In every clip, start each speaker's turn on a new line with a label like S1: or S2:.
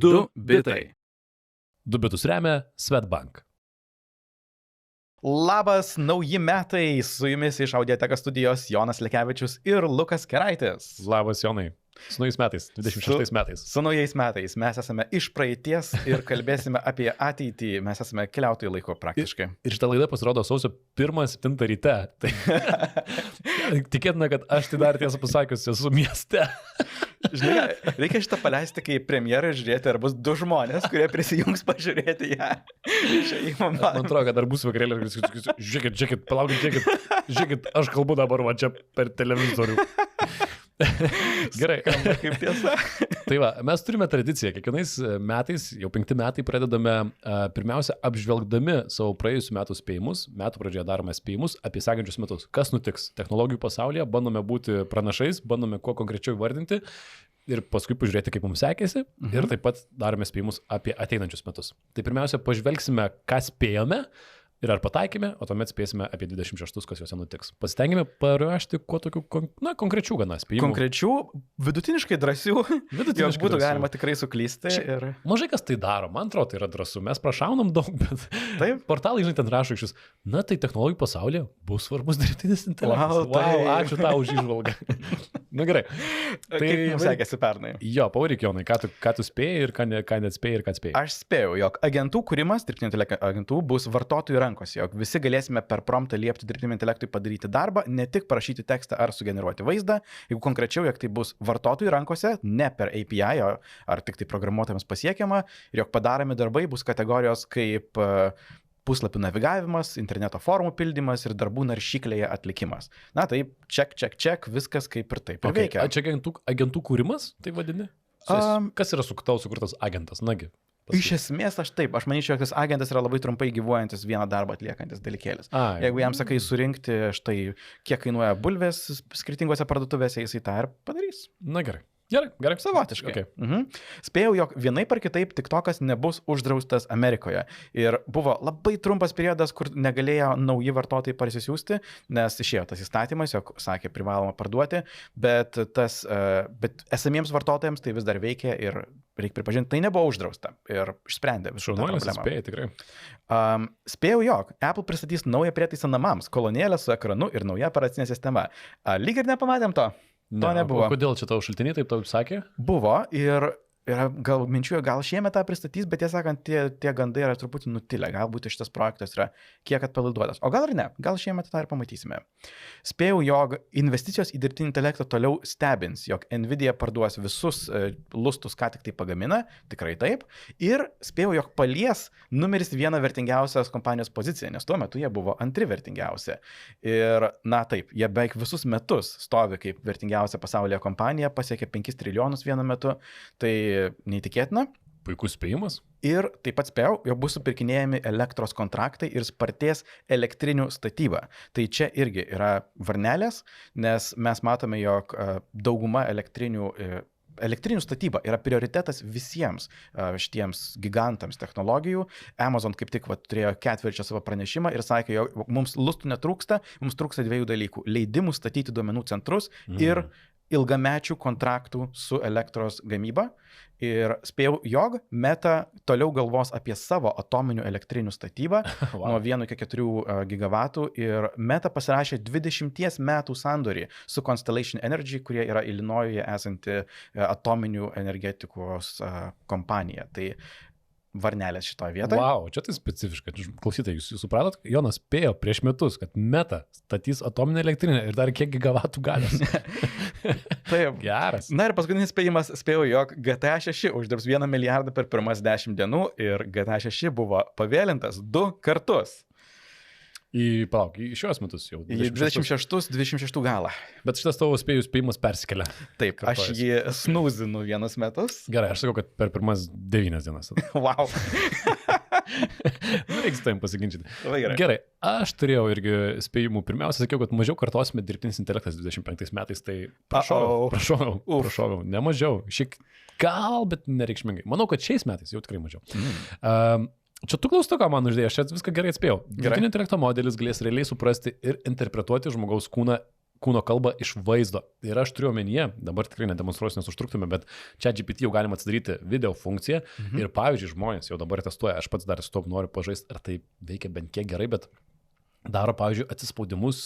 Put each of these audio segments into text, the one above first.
S1: Du bitai.
S2: Du bitus remia Swedbank.
S1: Labas, nauji metai, su jumis iš Audiotekos studijos Jonas Lekevičius ir Lukas Keraitis.
S2: Labas, Jonai. Su naujais metais, 26 metais.
S1: Su naujais metais. Mes esame iš praeities ir kalbėsime apie ateitį. Mes esame keliautojų laiko praktiškai.
S2: Ir šitą laidą pasirodo sausio 1-7 ryte. Tai tikėtina, kad aš tai dar tiesą pasakius esu mieste.
S1: Žinai, reikia šitą paleisti, kai premjerai žiūrėti, ar bus du žmonės, kurie prisijungs pažiūrėti ją.
S2: Man atrodo, kad dar bus vakarėlė. Žiūrėkit, palaukit, žiūrėkit, aš kalbu dabar va čia per televizorių. Gerai.
S1: Kaip tiesa.
S2: Tai va, mes turime tradiciją. Kiekvienais metais, jau 5 metai, pradedame pirmiausia apžvelgdami savo praėjusių metų spėjimus. Metų pradžioje darome spėjimus apie sekančius metus. Kas nutiks technologijų pasaulyje, bandome būti pranašais, bandome kuo konkrečiau vardinti ir paskui pažiūrėti, kaip mums sekėsi. Ir taip pat darome spėjimus apie ateinančius metus. Tai pirmiausia, pažvelgsime, ką spėjome. Ir ar pataikėme, o tuomet spėsime apie 26, kas juose nutiks. Pasitengėme paruošti kuo tokių, konkrečių gana spėjimų.
S1: Konkrečių, vidutiniškai drąsių, jog būtų galima tikrai suklysti. Ir...
S2: Mažai kas tai daro, man atrodo, tai yra drąsu. Mes prašaunam daug, bet
S1: taip.
S2: Portalai, žinai, ten rašo iš vis, na tai technologijų pasaulyje bus svarbus dirbtinis intelektas.
S1: Wow,
S2: ačiū tau už įžvalgą. Na gerai.
S1: Tai kaip jums sekėsi pernai?
S2: Jo, pavaryk, Jonai, ką tu spėjai ir ką neatspėjai ir ką atspėjai.
S1: Aš spėjau, jog agentų kūrimas, dirbtinio intelekto agentų, bus vartotojų rankose, jog visi galėsime per promptą liepti dirbtiniam intelektui padaryti darbą, ne tik parašyti tekstą ar sugeneruoti vaizdą, jeigu konkrečiau, jog tai bus vartotojų rankose, ne per API ar tik tai programuotojams pasiekiama, ir jog padaromi darbai bus kategorijos kaip puslapių navigavimas, interneto formų pildymas ir darbų naršyklėje atlikimas. Na taip, check, viskas kaip ir taip veikia.
S2: Čia agentų kūrimas, tai vadini? Kas yra sukurtas agentas? Nagi.
S1: Iš esmės aš manyčiau, kad tas agentas yra labai trumpai gyvuojantis vieną darbą atliekantis dalykėlis. Jeigu jam sakai surinkti štai, kiek kainuoja bulvės skirtingose parduotuvėse, jisai tą ir padarys.
S2: Na gerai.
S1: Savotiškai.
S2: Okay.
S1: Spėjau, jog vienaip ar kitaip TikTokas nebus uždraustas Amerikoje. Ir buvo labai trumpas periodas, kur negalėjo nauji vartotojai parsisiųsti, nes išėjo tas įstatymas, jog sakė privaloma parduoti, bet esamiems vartotojams tai vis dar veikia ir reikia pripažinti, tai nebuvo uždrausta ir išsprendė visą tą problemą.
S2: Spėjai, tikrai.
S1: Spėjau, jog Apple pristatys naują prietaisą namams, kolonėlę su ekranu ir nauja operacinė sistema. Lyg ir nepamatėm to. To nebuvo.
S2: Kodėl čia tavo šaltiniai taip tau sakė?
S1: Buvo ir gal minčiuoju, gal šiemet tą pristatys, bet tiesą sakant, tie gandai yra truputį nutilę. Galbūt šitas projektas yra kiek atpalaiduotas. O gal ir ne, gal šiemet tą ir pamatysime. Spėjau, jog investicijos į dirbtinį intelektą toliau stebins, jog Nvidia parduos visus lustus, ką tik tai pagamina, tikrai taip. Ir spėjau, jog palies numeris 1 vertingiausias kompanijos poziciją, nes tuo metu jie buvo antri vertingiausia. Ir na taip, jie beveik visus metus stovi kaip vertingiausia pasaulyje kompanija, pasiekė 5 trilijonus vienu metu. Tai neįtikėtina.
S2: Puikus spėjimas.
S1: Ir taip pat spėjau, jog bus supirkinėjami elektros kontraktai ir spartės elektrinių statyba. Tai čia irgi yra varnelės, nes mes matome, jog dauguma elektrinių statyba yra prioritetas visiems šitiems gigantams technologijų. Amazon kaip tik turėjo ketvirčio savo pranešimą ir sakė, jog mums lustų netrūksta, mums trūksta 2 dalykų. Leidimų statyti duomenų centrus ir ilgamečių kontraktų su elektros gamyba. Ir spėjau, jog Meta toliau galvos apie savo atominių elektrinių statybą nuo 1 iki 4 gigavatų. Ir Meta pasirašė 20 metų sandorį su Constellation Energy, kurie yra Ilinojuje esanti atominių energetikos kompanija. Tai varnelės šitoje vietoje.
S2: Wow, čia tai specifiška. Klausytai, jūs supratot, Jonas spėjo prieš metus, kad Meta statys atominę elektrinę ir dar kiek gigavatų galios.
S1: Taip.
S2: Geras.
S1: Na ir paskutinis spėjimas, spėjau, jog GTA 6 uždirbs 1 milijardą per pirmas 10 dienų ir GTA 6 buvo pavėlintas 2 kartus.
S2: Į šios metus jau.
S1: Į 26 galą.
S2: Bet šitas tavo spėjimas persikelia.
S1: Taip, aš jį snūzinu 1 metus.
S2: Gerai, aš sakau, kad per pirmas 9 dienas.
S1: Wow.
S2: Reiks tavim pasiginčyti.
S1: Gerai.
S2: Gerai, aš turėjau irgi spėjimų. Pirmiausia, sakiau, kad mažiau kartosime dirbtinis intelektas 25 metais, tai prašau, ne mažiau. Šiek gal, bet nereikšmingai. Manau, kad šiais metais jau tikrai mažiau. Čia tu klaustuką man uždėjai, aš čia viską gerai atspėjau. Dirbtinio intelekto modelis galės realiai suprasti ir interpretuoti žmogaus kūną kūno kalbą iš vaizdo. Ir aš turiu omenyje, dabar tikrai nedemonstruosiu, nes užtruktume, bet ChatGPT jau galima atsidaryti video funkciją ir pavyzdžiui žmonės jau dabar testuoja, aš pats dar su to noriu pažaisti, ar tai veikia bent kiek gerai, bet daro, pavyzdžiui, atsispaudimus,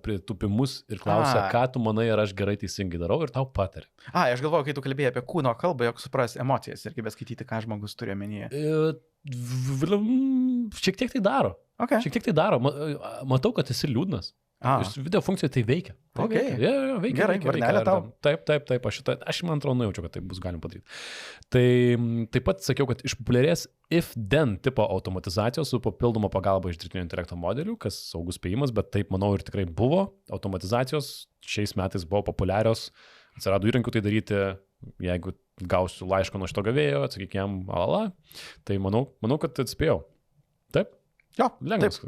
S2: pritupimus ir klausia, ką tu manai, ar aš gerai teisingai darau ir tau patari.
S1: Aš galvoju, kai tu kalbėjai apie kūno kalbą, jog supras emocijas ir kaip skaityti, ką žmogus turi omenyje.
S2: Šiek tiek tai daro.
S1: Okay.
S2: Šiek tiek tai daro. Matau, kad esi liūdnas. Iš video funkcijų tai veikia.
S1: Okay.
S2: Veikia.
S1: Gerai, varnelė tau.
S2: Taip, aš man atrodo nujaučiu, kad tai bus galima padaryti. Tai taip pat sakiau, kad išpopuliarės if-then tipo automatizacijos su papildoma pagalba iš dirbtinio intelekto modelių, kas saugus spėjimas, bet taip manau ir tikrai buvo. Automatizacijos šiais metais buvo populiarios, atsirado įrankių tai daryti, jeigu gausiu laišką nuo šito gavėjo, atsakyk jam, tai manau, kad atspėjau. Taip?
S1: Jo,
S2: lengvas.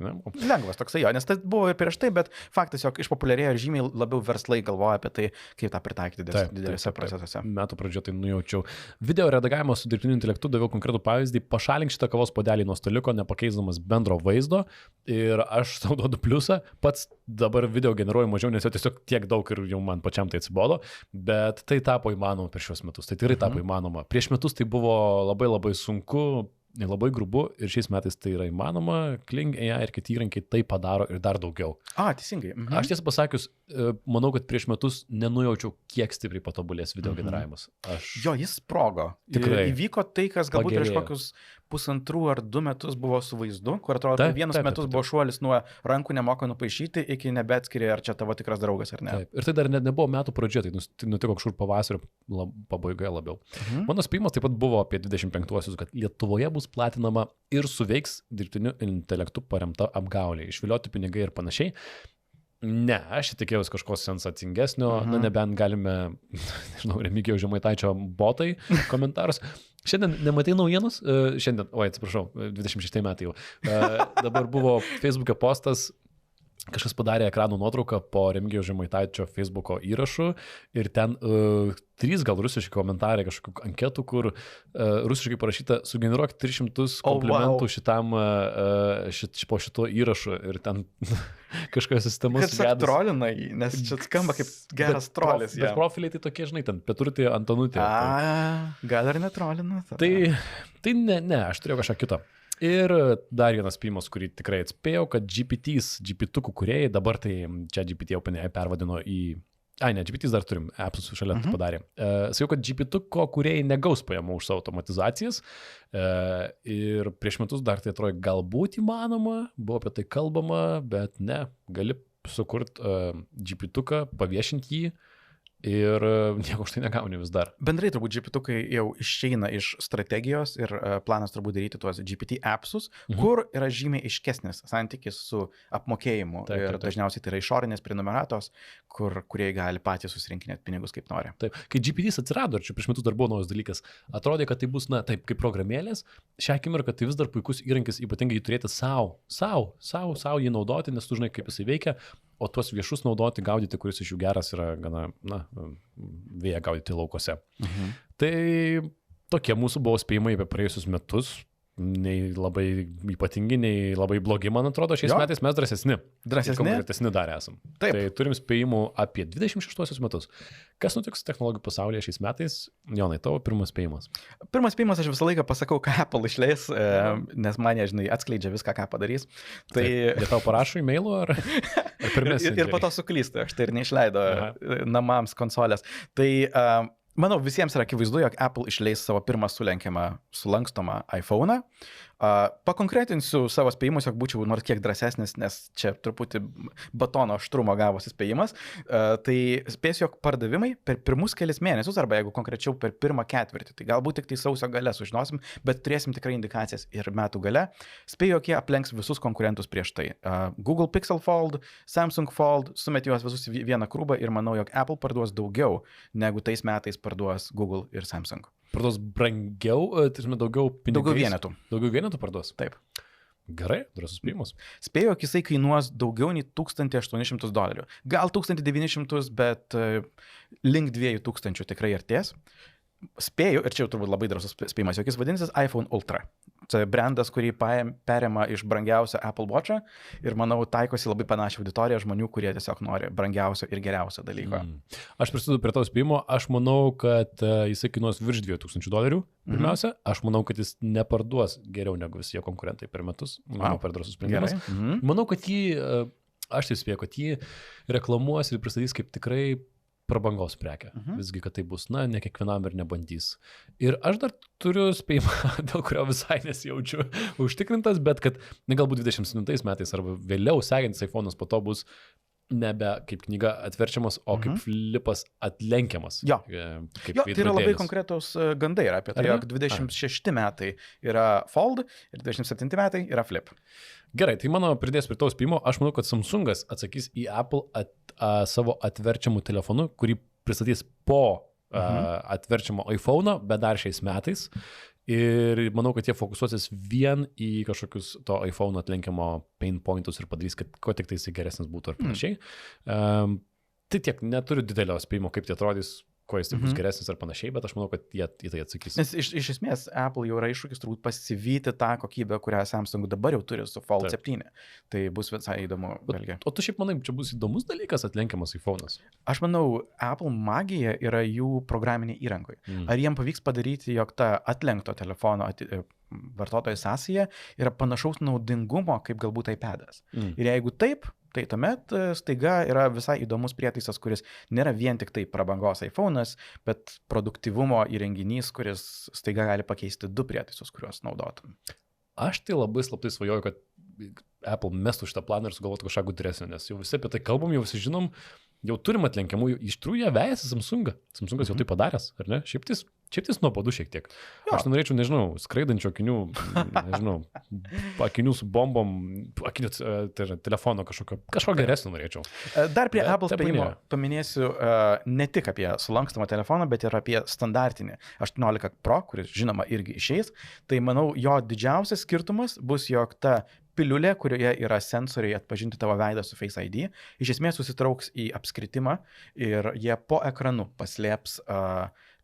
S1: Lengvas toksai jo, nes tai buvo ir prieš tai, bet faktas, jog išpopuliarėjo ir žymiai labiau verslai galvoja apie tai, kaip tą pritaikyti didelėse procesuose.
S2: Metų pradžioje tai nujaučiau. Video redagavimo su dirbtiniu intelektu daviau konkretų pavyzdį, pašalink šitą kavos puodelį nuo staliuko, nepakeisdamas bendro vaizdo ir aš tau duodu pliusą, pats dabar video generuoju mažiau, nes jo tiesiog tiek daug ir jau man pačiam tai atsibodo, bet tai tapo įmanoma per šios metus, tai tikrai tapo įmanoma. Prieš metus tai buvo labai sunku, labai grubu ir šiais metais tai yra įmanoma, Kling AI ir kiti įrankiai tai padaro ir dar daugiau.
S1: Teisingai.
S2: Aš tiesą pasakius, manau, kad prieš metus nenujaučiau, kiek stipriai patobulės video generavimas.
S1: Jo, jis sprogo.
S2: Tikrai.
S1: Įvyko tai, kas galbūt prieš kokius 1,5 ar 2 metus buvo su vaizdu, kur atrodo, kad vienus metus buvo šuolis nuo rankų nemoka nupaišyti iki nebeatskiri, ar čia tavo tikras draugas ar ne.
S2: Taip. Ir tai dar nebuvo metų pradžioje, tai nutiko kažkur pavasario pabaigoje labiau. Mano spėjimas taip pat buvo apie 25-uosius, kad Lietuvoje bus platinama ir suveiks dirbtiniu intelektu paremta apgaulė, išvilioti pinigai ir panašiai. Ne, aš tikėjausi kažko sensacingesnio, nebent galime, nežinau, Remigijaus Žemaitaičio botai komentarus. Šiandien nematai naujienos, atsiprašau, 26 metai jau. Dabar buvo Facebook'e postas, kažkas padarė ekrano nuotrauką po Remigijaus Žemaitaičio Facebook'o įrašų ir ten 3 gal rusiški komentarai, kažkokių anketų, kur rusiškai parašyta, sugeneruok 300 komplimentų šitam, po šito įrašu ir ten kažkokia sistema
S1: sugedus. Kad trolinai, nes čia skamba kaip geras trolis.
S2: Bet profiliai tai tokie, žinai, ten Peturtė, Antanutė.
S1: Gal ir netrolina.
S2: Tai ne, aš turėjau kažką kito. Ir dar vienas spėjimas, kurį tikrai atspėjau, kad GPT-ukų kūrėjai, dabar tai čia GPT OpenAI pervadino į... GPTs dar turim, appsus šalia padarė. Sakiau, kad GPT-uko kūrėjai negaus pajamų už savo automatizacijas ir prieš metus dar tai atrodo galbūt įmanoma, buvo apie tai kalbama, bet ne, gali sukurti GPT-uką, paviešinti jį. Ir nieko už tai negauni vis dar.
S1: Bendrai turbūt GPT-ukai jau išeina iš strategijos ir planas turbūt daryti tuos GPT appsus, kur yra žymiai aiškesnis santykis su apmokėjimu. Ir dažniausiai tai yra išorinės prenumeratos, kurie gali patys susirinkinėti pinigus kaip nori.
S2: Taip, kai GPTs atsirado, ir čia prieš metus dar buvo naujas dalykas, atrodė, kad tai bus, taip, kaip programėlės, šią akimirką tai vis dar puikus įrankis, ypatingai jį turėti savo jį naudoti, nes tu žinai, kaip jisai veikia. O tuos viešus naudoti, gaudyti, kuris iš jų geras yra gana, vėja gaudyti laukose. Tai tokie mūsų buvo spėjimai apie praėjusius metus. Nei labai ypatingi, nei labai blogi, man atrodo, šiais metais mes drąsesni. Konkretesni dar esam.
S1: Taip.
S2: Tai turim spėjimų apie 26 metus. Kas nutiks technologijų pasaulyje šiais metais? Jonai, tavo pirmas spėjimas.
S1: Pirmas spėjimas, aš visą laiką pasakau, ką Apple išleis, nes man, žinai, atskleidžia viską, ką padarys. Tai...
S2: Jie tau parašo e-mailų ar pirmės?
S1: Ir po to suklysta, aš tai ir neišleido namams konsolės. Tai... Manau, visiems yra akivaizdu, jog Apple išleis savo pirmą sulankstomą iPhone'ą. Pakonkretinsiu savo spėjimus, jog būčiau nors kiek drąsesnis, nes čia truputį batono aštrumo gavosi spėjimas. Tai spėsiu, jog pardavimai per pirmus kelias mėnesius, arba jeigu konkrečiau per pirmą ketvirtį, tai galbūt tik tai sausio gale sužinosim, bet turėsim tikrai indikacijas ir metų gale. Spėju, jog jie aplenks visus konkurentus prieš tai. Google Pixel Fold, Samsung Fold, sumet juos visus į vieną krūbą ir manau, jog Apple parduos daugiau negu tais metais parduos Google ir Samsung.
S2: Parduos brangiau, tai daugiau pinigais?
S1: Daugiau vienetų.
S2: Daugiau vienetų parduos?
S1: Taip.
S2: Gerai, drąsus spėjimas.
S1: Spėju, jog jisai kainuos daugiau nei $1,800. Gal 1,900, bet link 2,000 tikrai artės. spėju, ir čia jau turbūt labai drąsus spėjimas, jog jis vadinsis iPhone Ultra. Tai brandas, kurį perima iš brangiausio Apple Watch'o ir, manau, taikosi labai panašią auditoriją žmonių, kurie tiesiog nori brangiausio ir geriausio dalyko.
S2: Aš prisidedu prie to spėjimo, aš manau, kad jisai kainuos virš $2,000. Pirmiausia, aš manau, kad jis neparduos geriau negu visi jo konkurentai per metus. Manau, per drąsus sprendimas. Manau, kad aš tai spėju, kad jį reklamuos ir pristatys kaip tikrai prabangos prekę. Visgi, kad tai bus, ne kiekvienam ir nebandys. Ir aš dar turiu spėjimą, dėl kurio visai nesijaučiu užtikrintas, bet kad galbūt 27 metais arba vėliau sekantis iPhone'as po to bus nebe kaip knyga atverčiamas, o kaip flipas atlenkiamas.
S1: Jo, tai yra labai konkretus gandai yra apie tai, jog 26 metai yra Fold ir 27 metai yra Flip.
S2: Gerai, tai mano pridės prie to spėjimo, aš manau, kad Samsungas atsakys į Apple savo atverčiamų telefonų, kurį pristatys po atverčiamo iPhone'o, bet dar šiais metais. Ir manau, kad jie fokusuosis vien į kažkokius to iPhone atlenkiamo pain pointus ir padarys, kad ko tik tai jis geresnis būtų ar panašiai. Tai tiek, neturiu didelio spėjimo, kaip tai atrodys, kuo jis bus geresnis ar panašiai, bet aš manau, kad jie į tai atsakys.
S1: Nes iš esmės Apple jau yra iššūkis turbūt pasivyti tą kokybę, kurią Samsung dabar jau turi su Fold 7. Tai bus visai įdomu.
S2: O tu šiaip manai, čia bus įdomus dalykas atlenkiamas iPhone'as?
S1: Aš manau, Apple magija yra jų programinė įrangoje. Ar jiems pavyks padaryti, jog ta atlenkto telefono vartotojo sąsaja yra panašaus naudingumo, kaip galbūt iPad'as. Ir jeigu taip, tai tuomet staiga yra visai įdomus prietaisas, kuris nėra vien tik tai prabangos iPhone'as, bet produktyvumo įrenginys, kuris staiga gali pakeisti 2 prietaisus, kuriuos naudotum.
S2: Aš tai labai slaptai svajoju, kad Apple mestų šitą planą ir sugalvotų kažką gudresnio, nes jau visi apie tai kalbam, jau visi žinom, jau turim atlenkiamų, iš tikrųjų jie vejasi Samsungą. Samsungas jau tai padaręs, ar ne? Šiaip tais nuobodu šiek tiek. Jo. Aš norėčiau, nežinau, skraidančių akinių, nežinau, akinių su bombom, akinių, tai yra telefono kažko geresnio norėčiau.
S1: Dar prie Apple spėjimo paminėsiu ne tik apie sulankstamą telefoną, bet ir apie standartinį 18 Pro, kuris žinoma irgi išeis. Tai manau, jo didžiausias skirtumas bus, jog ta piliulė, kurioje yra sensoriai atpažinti tavo veidą su Face ID, iš esmės susitrauks į apskritimą ir jie po ekranu paslėps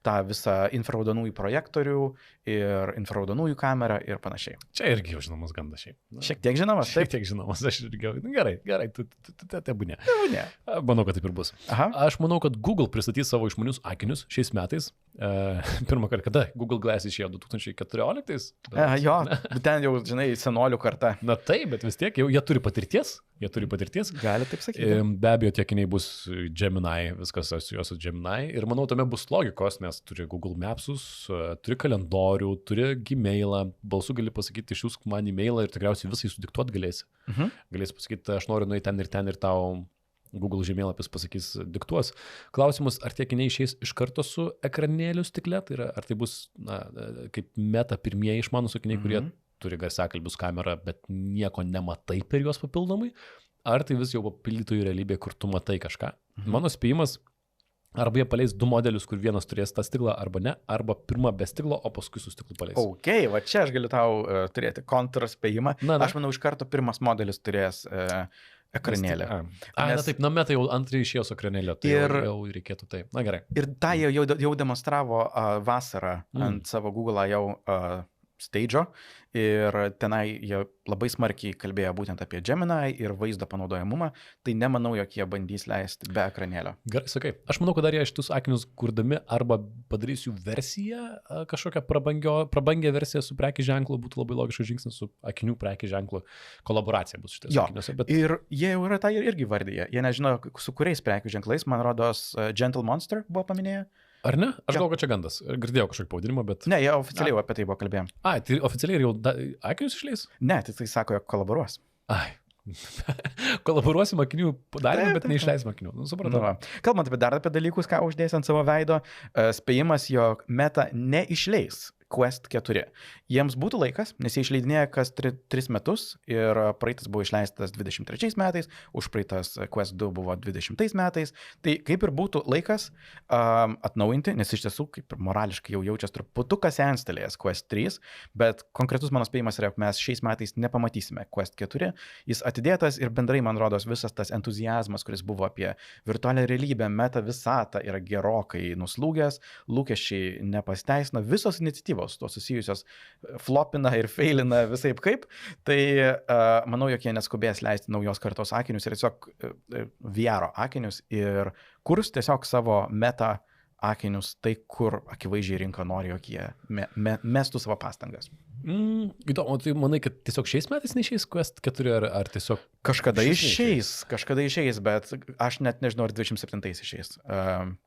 S1: tą visą infraraudonųjų projektorių ir infraraudonųjų kamerą ir panašiai.
S2: Čia irgi jau žinomas gandas šiaip.
S1: Šiek tiek žinomas?
S2: Šiek tiek žinomas, aš irgi. Gerai, tebūnė. Manau, kad taip ir bus. Aš manau, kad Google pristatys savo išmanius akinius šiais metais. Pirmą kartą, kada Google Glass išėjo 2014?
S1: Jo, ten jau, žinai, senolių karta.
S2: Na taip, bet vis tiek jau jie turi patirties.
S1: Gali taip sakyti.
S2: Be abejo, tie akiniai bus Gemini, viskas asocijuos su Gemini. Ir manau, tame bus logikos, nes turi Google Mapsus, turi kalendorių, turi Gmailą, balsu gali pasakyti, išsiųsk man e-mailą ir tikriausiai visai sudiktuot galėsi. Galėsi pasakyti, aš noriu nueiti ten ir tau Google žemėlapis pasakys, diktuos. Klausimus, ar tie akiniai išeis iš karto su ekranėliu stikle, tai yra, ar tai bus kaip Meta pirmieji išmanūs akiniai, kurie turi garsiakalbius kamerą, bet nieko nematai per juos papildomai, ar tai vis jau papildytojų realybė, kur tu matai kažką. Mano spėjimas, arba jie paleis 2 modelius, kur vienas turės tą stiklą, arba ne, arba pirmą be stiklo, o paskui su stiklu paleis.
S1: Ok, va čia aš galiu tau turėti kontrspėjimą. Aš manau, iš karto pirmas modelis turės ekranėlę.
S2: Na taip, Meta jau antrį išėjo su ekranėlė, tai jau reikėtų taip. Na gerai.
S1: Ir tą jau demonstravo vasarą ant savo Google jau stage'o ir tenai jie labai smarkiai kalbėjo būtent apie Gemini ir vaizdo panaudojamumą, tai nemanau, jog jie bandys leisti be ekranėlio.
S2: Gerai, sakai. Aš manau, kad dar jie šitus akinius kurdami arba padarys jų versiją, kažkokią prabangę versiją su prekių ženklu, būtų labai logiškas žingsnis su akinių prekių ženklu. Kolaboracija bus šitas akiniuose. Bet... Ir
S1: jie jau yra tą irgi vardyje. Jie nežino, su kuriais prekių ženklais, man rodos, Gentle Monster buvo paminėję.
S2: Ar ne? Aš galvoju, kad čia gandas. Girdėjau kažkokį pavadinimą, bet...
S1: Ne, jie oficialiai apie tai buvo kalbėjom.
S2: Tai oficialiai ir jau akinius išleis?
S1: Ne, tai sako, jog kolaboruos.
S2: Kolaboruosim akinių padarymą, bet neišleisim akinių. Supratau.
S1: Kalbant dar apie dalykus, ką uždės ant savo veido, spėjimas, jog Meta neišleis Quest 4. Jiems būtų laikas, nes jie išleidinėja kas 3 metus ir praeitas buvo išleistas 23 metais, užpraeitas Quest 2 buvo 20 metais. Tai kaip ir būtų laikas atnaujinti, nes iš tiesų kaip ir morališkai jau jaučias truputuką senstelėjęs Quest 3, bet konkretus mano spėjimas yra, jog mes šiais metais nepamatysime Quest 4. Jis atidėtas ir bendrai, man rodos, visas tas entuziazmas, kuris buvo apie virtualią realybę, meta visatą, yra gerokai nuslūgęs, lūkesčiai nepasteisina, visos iniciatyvos to susijusios flopina ir failina visaip kaip, tai manau, jog jie neskubės leisti naujos kartos akinius ir tiesiog VR akinius ir kurs tiesiog savo meta akinius, tai kur akivaizdžiai rinka nori, jog jie mestų savo pastangas.
S2: Įdomu, tai manai, kad tiesiog šiais metais neišeis Quest 4 ar tiesiog...
S1: Kažkada išeis, bet aš net nežinau, ar 27 išeis.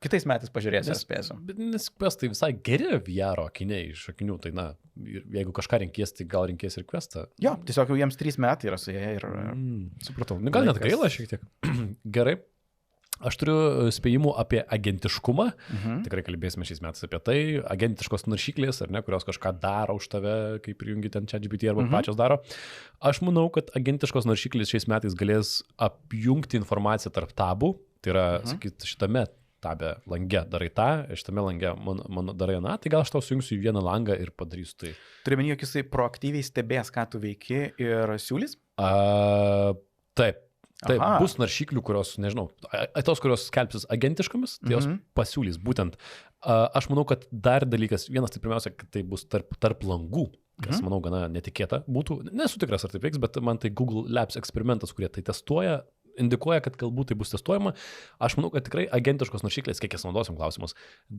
S1: Kitais metais pažiūrėsiu, spėsiu.
S2: Nes Quest tai visai geri VR akiniai iš akinių, tai na, jeigu kažką renkės, tai gal renkės ir Questą.
S1: Jo, tiesiog jau jiems 3 metai yra su jie ir...
S2: Supratau, gal net gaila šiek tiek. Gerai. Aš turiu spėjimų apie agentiškumą, tikrai kalbėsime šiais metais apie tai, agentiškos naršyklės, ar ne, kurios kažką daro už tave, kai prijungi ten ChatGPT arba pačios daro. Aš manau, kad agentiškos naršyklės šiais metais galės apjungti informaciją tarp tabų, tai yra, sakyt, šitame tabe lange darai tą, šitame lange man darai aną, tai gal aš tau sujungsiu į vieną langą ir padarysiu tai.
S1: Turiu menį, jog jisai proaktyviai stebės, ką tu veiki ir siūlys?
S2: Taip. Taip, bus naršyklių, kurios, nežinau, tos, kurios skelbsis agentiškomis, tai jos pasiūlys būtent. Aš manau, kad dar dalykas, vienas tai pirmiausia, kad tai bus tarp langų, kas, manau, gana netikėta būtų. Nesu tikras, ar taip veiks, bet man tai Google Labs eksperimentas, kurie tai testuoja, indikuoja, kad galbūt tai bus testuojama. Aš manau, kad tikrai agentiškos naršyklės, kiek jas naudosim klausimas.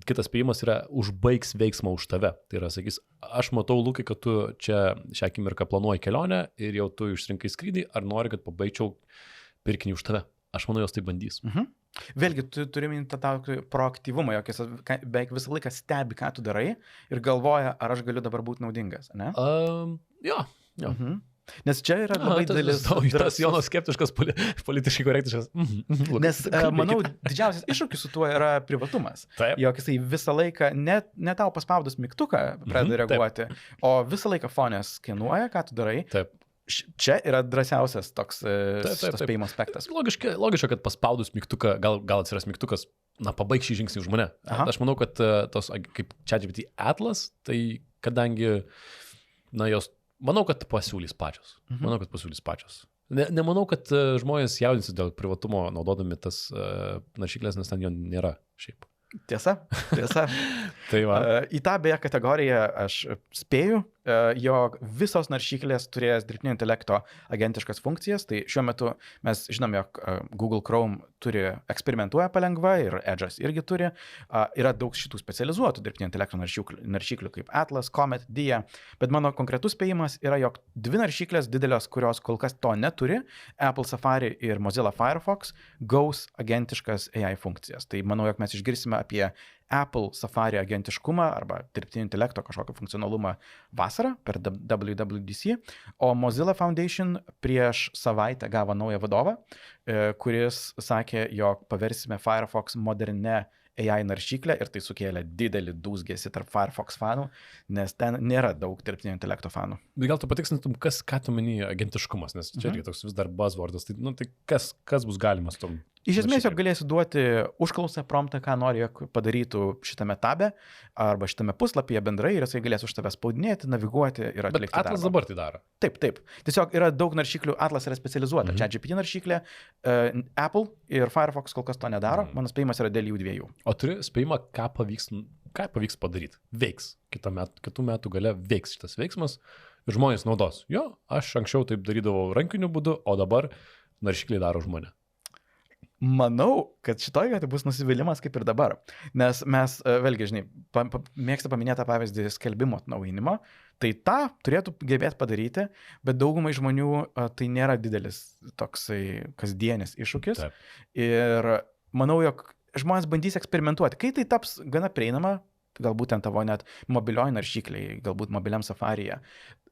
S2: Kitas spėjimas yra užbaigs veiksmą už tave. Tai yra, sakys, aš matau, Lukai, kad tu čia šią akimirką planuoji kelionę ir jau tu išsirinkai skrydį, ar nori, kad pabaigčiau pirkinį už tave. Aš manau, jos tai bandys.
S1: Vėlgi, tu turi minti tą proaktyvumą, jog jis beveik visą laiką stebi, ką tu darai ir galvoja, ar aš galiu dabar būti naudingas, ne?
S2: Jo.
S1: Nes čia yra labai didelis...
S2: Tas Jono skeptiškas, politiškai korektiškas.
S1: Nes, manau, didžiausias iššūkis su tuo yra privatumas. Jog jisai visą laiką, ne tau paspaudus mygtuką pradeda reaguoti, o visą laiką fone skenuoja, ką tu darai.
S2: Taip.
S1: Čia yra drąsiausias toks spėjimo aspektas.
S2: Logiška, kad paspaudus mygtuką, gal atsiras mygtukas, na, pabaig šį žingsnį už mane. Aš manau, kad tos, kaip ChatGPT Atlas, tai kadangi, na, jos, manau, kad pasiūlys pačios. Nemanau, kad žmonės jaudinsis dėl privatumo naudodami tas naršyklės, nes ten jo nėra šiaip.
S1: Tiesa.
S2: Tai va.
S1: Į tą beje kategoriją aš spėju, jog visos naršyklės turės dirbtinio intelekto agentiškas funkcijas. Tai šiuo metu mes žinom, jog Google Chrome eksperimentuoja palengva ir Edge'as irgi turi. Yra daug šitų specializuotų dirbtinio intelekto naršyklių kaip Atlas, Comet, Dia. Bet mano konkretus spėjimas yra, jog 2 naršyklės didelės, kurios kol kas to neturi, Apple Safari ir Mozilla Firefox, gaus agentiškas AI funkcijas. Tai manau, jog mes išgirsime apie Apple Safari agentiškumą arba dirbtinio intelekto kažkokį funkcionalumą vasarą per WWDC, o Mozilla Foundation prieš savaitę gavo naują vadovą, kuris sakė, jog paversime Firefox moderne AI naršyklę ir tai sukėlė didelį dūzgesį tarp Firefox fanų, nes ten nėra daug dirbtinio intelekto fanų.
S2: Gal tu patikslintum, ką tu meni agentiškumas, nes čia irgi toks vis dar buzzwordas, tai, tai kas bus galima su tom?
S1: Iš esmės, jog galėsi duoti užklausą, promptą, ką nori, jog padarytų šitame tabe arba šitame puslapyje bendrai ir jisai galės už tave spaudinėti, naviguoti ir atlikti darbą.
S2: Bet Atlas dabar tai daro.
S1: Taip. Tiesiog yra daug naršyklių, Atlas yra specializuota. ChatGPT naršyklė, Apple ir Firefox kol kas to nedaro. Mano spėjimas yra dėl jų dviejų.
S2: O turi spėjimą, ką pavyks padaryti? Veiks. Kitų metų gale veiks šitas veiksmas ir žmonės naudos. Jo, aš anksčiau taip darydavau rankiniu būdu, o dabar naršykliai daro už mane.
S1: Manau, kad šitoje vietoje bus nusivylimas kaip ir dabar, nes mes, vėlgi, žinai, mėgsta paminėti pavyzdį skelbimo atnaujinimo, tai tą turėtų gebėti padaryti, bet daugumai žmonių tai nėra didelis toksai kasdienis iššūkis. Taip. Ir manau, jog žmonės bandys eksperimentuoti, kai tai taps gana prieinama, galbūt ten tavo net mobilioji naršykliai, galbūt mobiliam Safari'e.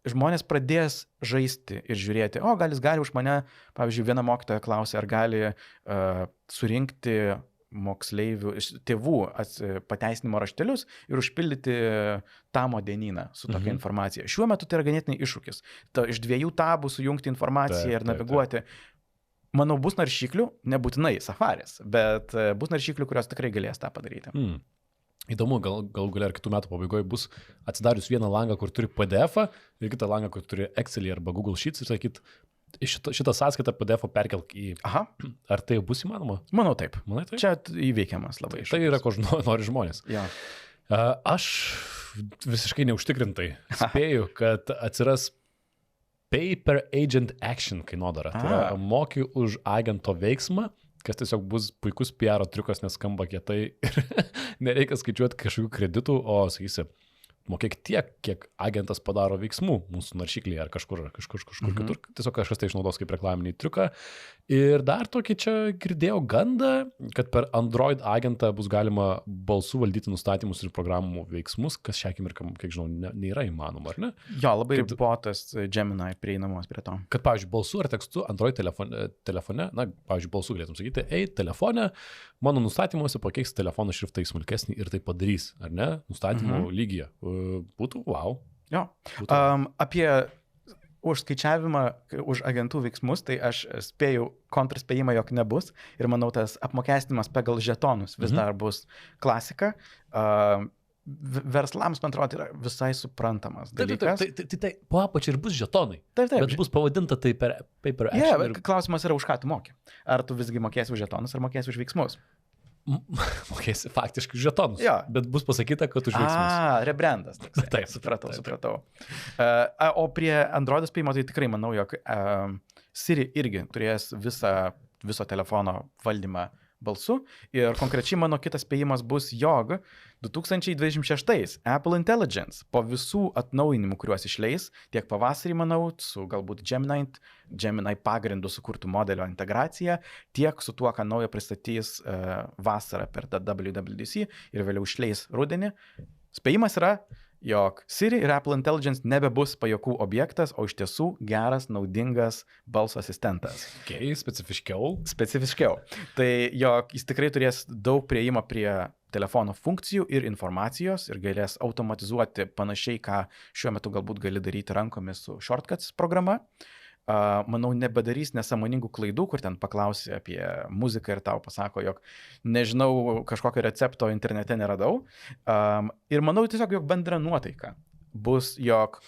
S1: Žmonės pradės žaisti ir žiūrėti, gal jis gali už mane, pavyzdžiui, viena mokytoja klausė, ar gali surinkti moksleivių, iš tėvų pateisinimo raštelius ir užpildyti tamo dienyną su tokia informacija. Šiuo metu tai yra ganėtinai iššūkis. Iš 2 tabų sujungti informaciją ir naviguoti. Manau, bus naršyklių, nebūtinai Safaris, bet bus naršyklių, kurios tikrai galės tą padaryti.
S2: Įdomu, gal galia ar kitų metų pabaigoje bus atsidarius vieną langą, kur turi PDF-ą ir kitą langą, kur turi Excelį arba Google Sheets ir sakyt, šitą sąskaitą PDF-o perkelk į...
S1: Aha.
S2: Ar tai bus įmanoma?
S1: Manau taip.
S2: Manai taip?
S1: Čia įveikiamas labai iššūkis.
S2: Tai yra, ko nori žmonės.
S1: Ja.
S2: Aš visiškai neužtikrintai spėju, kad atsiras Pay per Agent Action kainodara. Tai yra moki už agento veiksmą, kas tiesiog bus puikus PR triukas, nes skamba kietai ir nereikia skaičiuoti kažkokių kreditų, o sakysi, mokėk tiek, kiek agentas padaro veiksmų mūsų naršyklėje ar kažkur kitur. Tiesiog kažkas tai išnaudos kaip reklaminį triuką. Ir dar tokį čia girdėjau gandą, kad per Android agentą bus galima balsu valdyti nustatymus ir programų veiksmus, kas šią akimirką, kiek žinau, nėra įmanoma, ar ne?
S1: Jo, labai ribotas Gemini prieinamas prie to.
S2: Kad, pavyzdžiui, balsu ar tekstu Android telefone, na, pavyzdžiui, balsu galėtum sakyti, telefone, mano nustatymuose pakeis telefono šriftą į smulkesnį ir tai padarys, ar ne? Nustatymų lygyje. Būtų wow.
S1: Jo. Apie užskaičiavimą už agentų veiksmus, tai aš spėjau kontrspėjimą, jog nebus ir manau, tas apmokestinimas pagal žetonus vis dar bus klasika. Verslams, man atrodo, yra visai suprantamas dalykas.
S2: Tai po apačia ir bus žetonai.
S1: Taip.
S2: Bet bus pavadinta tai per action.
S1: Klausimas yra, už ką tu moki. Ar tu visgi mokėsi už žetonus, ar mokėsi už veiksmus?
S2: Mokėsi faktiškai žetonus, bet bus pasakyta, kad už veiksmus.
S1: Rebrandas. Taip, supratau. O prie Android spėjimo tai tikrai manau, jog Siri irgi turės viso telefono valdymą balsu ir konkrečiai mano kitas spėjimas bus, jog 2026 Apple Intelligence po visų atnaujinimų, kuriuos išleis, tiek pavasarį, manau, su galbūt Gemini pagrindu sukurtų modelio integracija, tiek su tuo, ką naujo pristatys vasarą per WWDC ir vėliau išleis rudenį. Spėjimas yra, jog Siri ir Apple Intelligence nebebus pajuokų objektas, o iš tiesų geras, naudingas balso asistentas. Specifiškiau. Tai jog jis tikrai turės daug prieimo prie telefono funkcijų ir informacijos ir galės automatizuoti panašiai, ką šiuo metu galbūt gali daryti rankomis su Shortcuts programa. Manau, nebedarys nesąmoningų klaidų, kur ten paklausi apie muziką ir tau pasako, jog nežinau, kažkokio recepto internete neradau. Ir manau tiesiog, jog bendra nuotaika bus, jog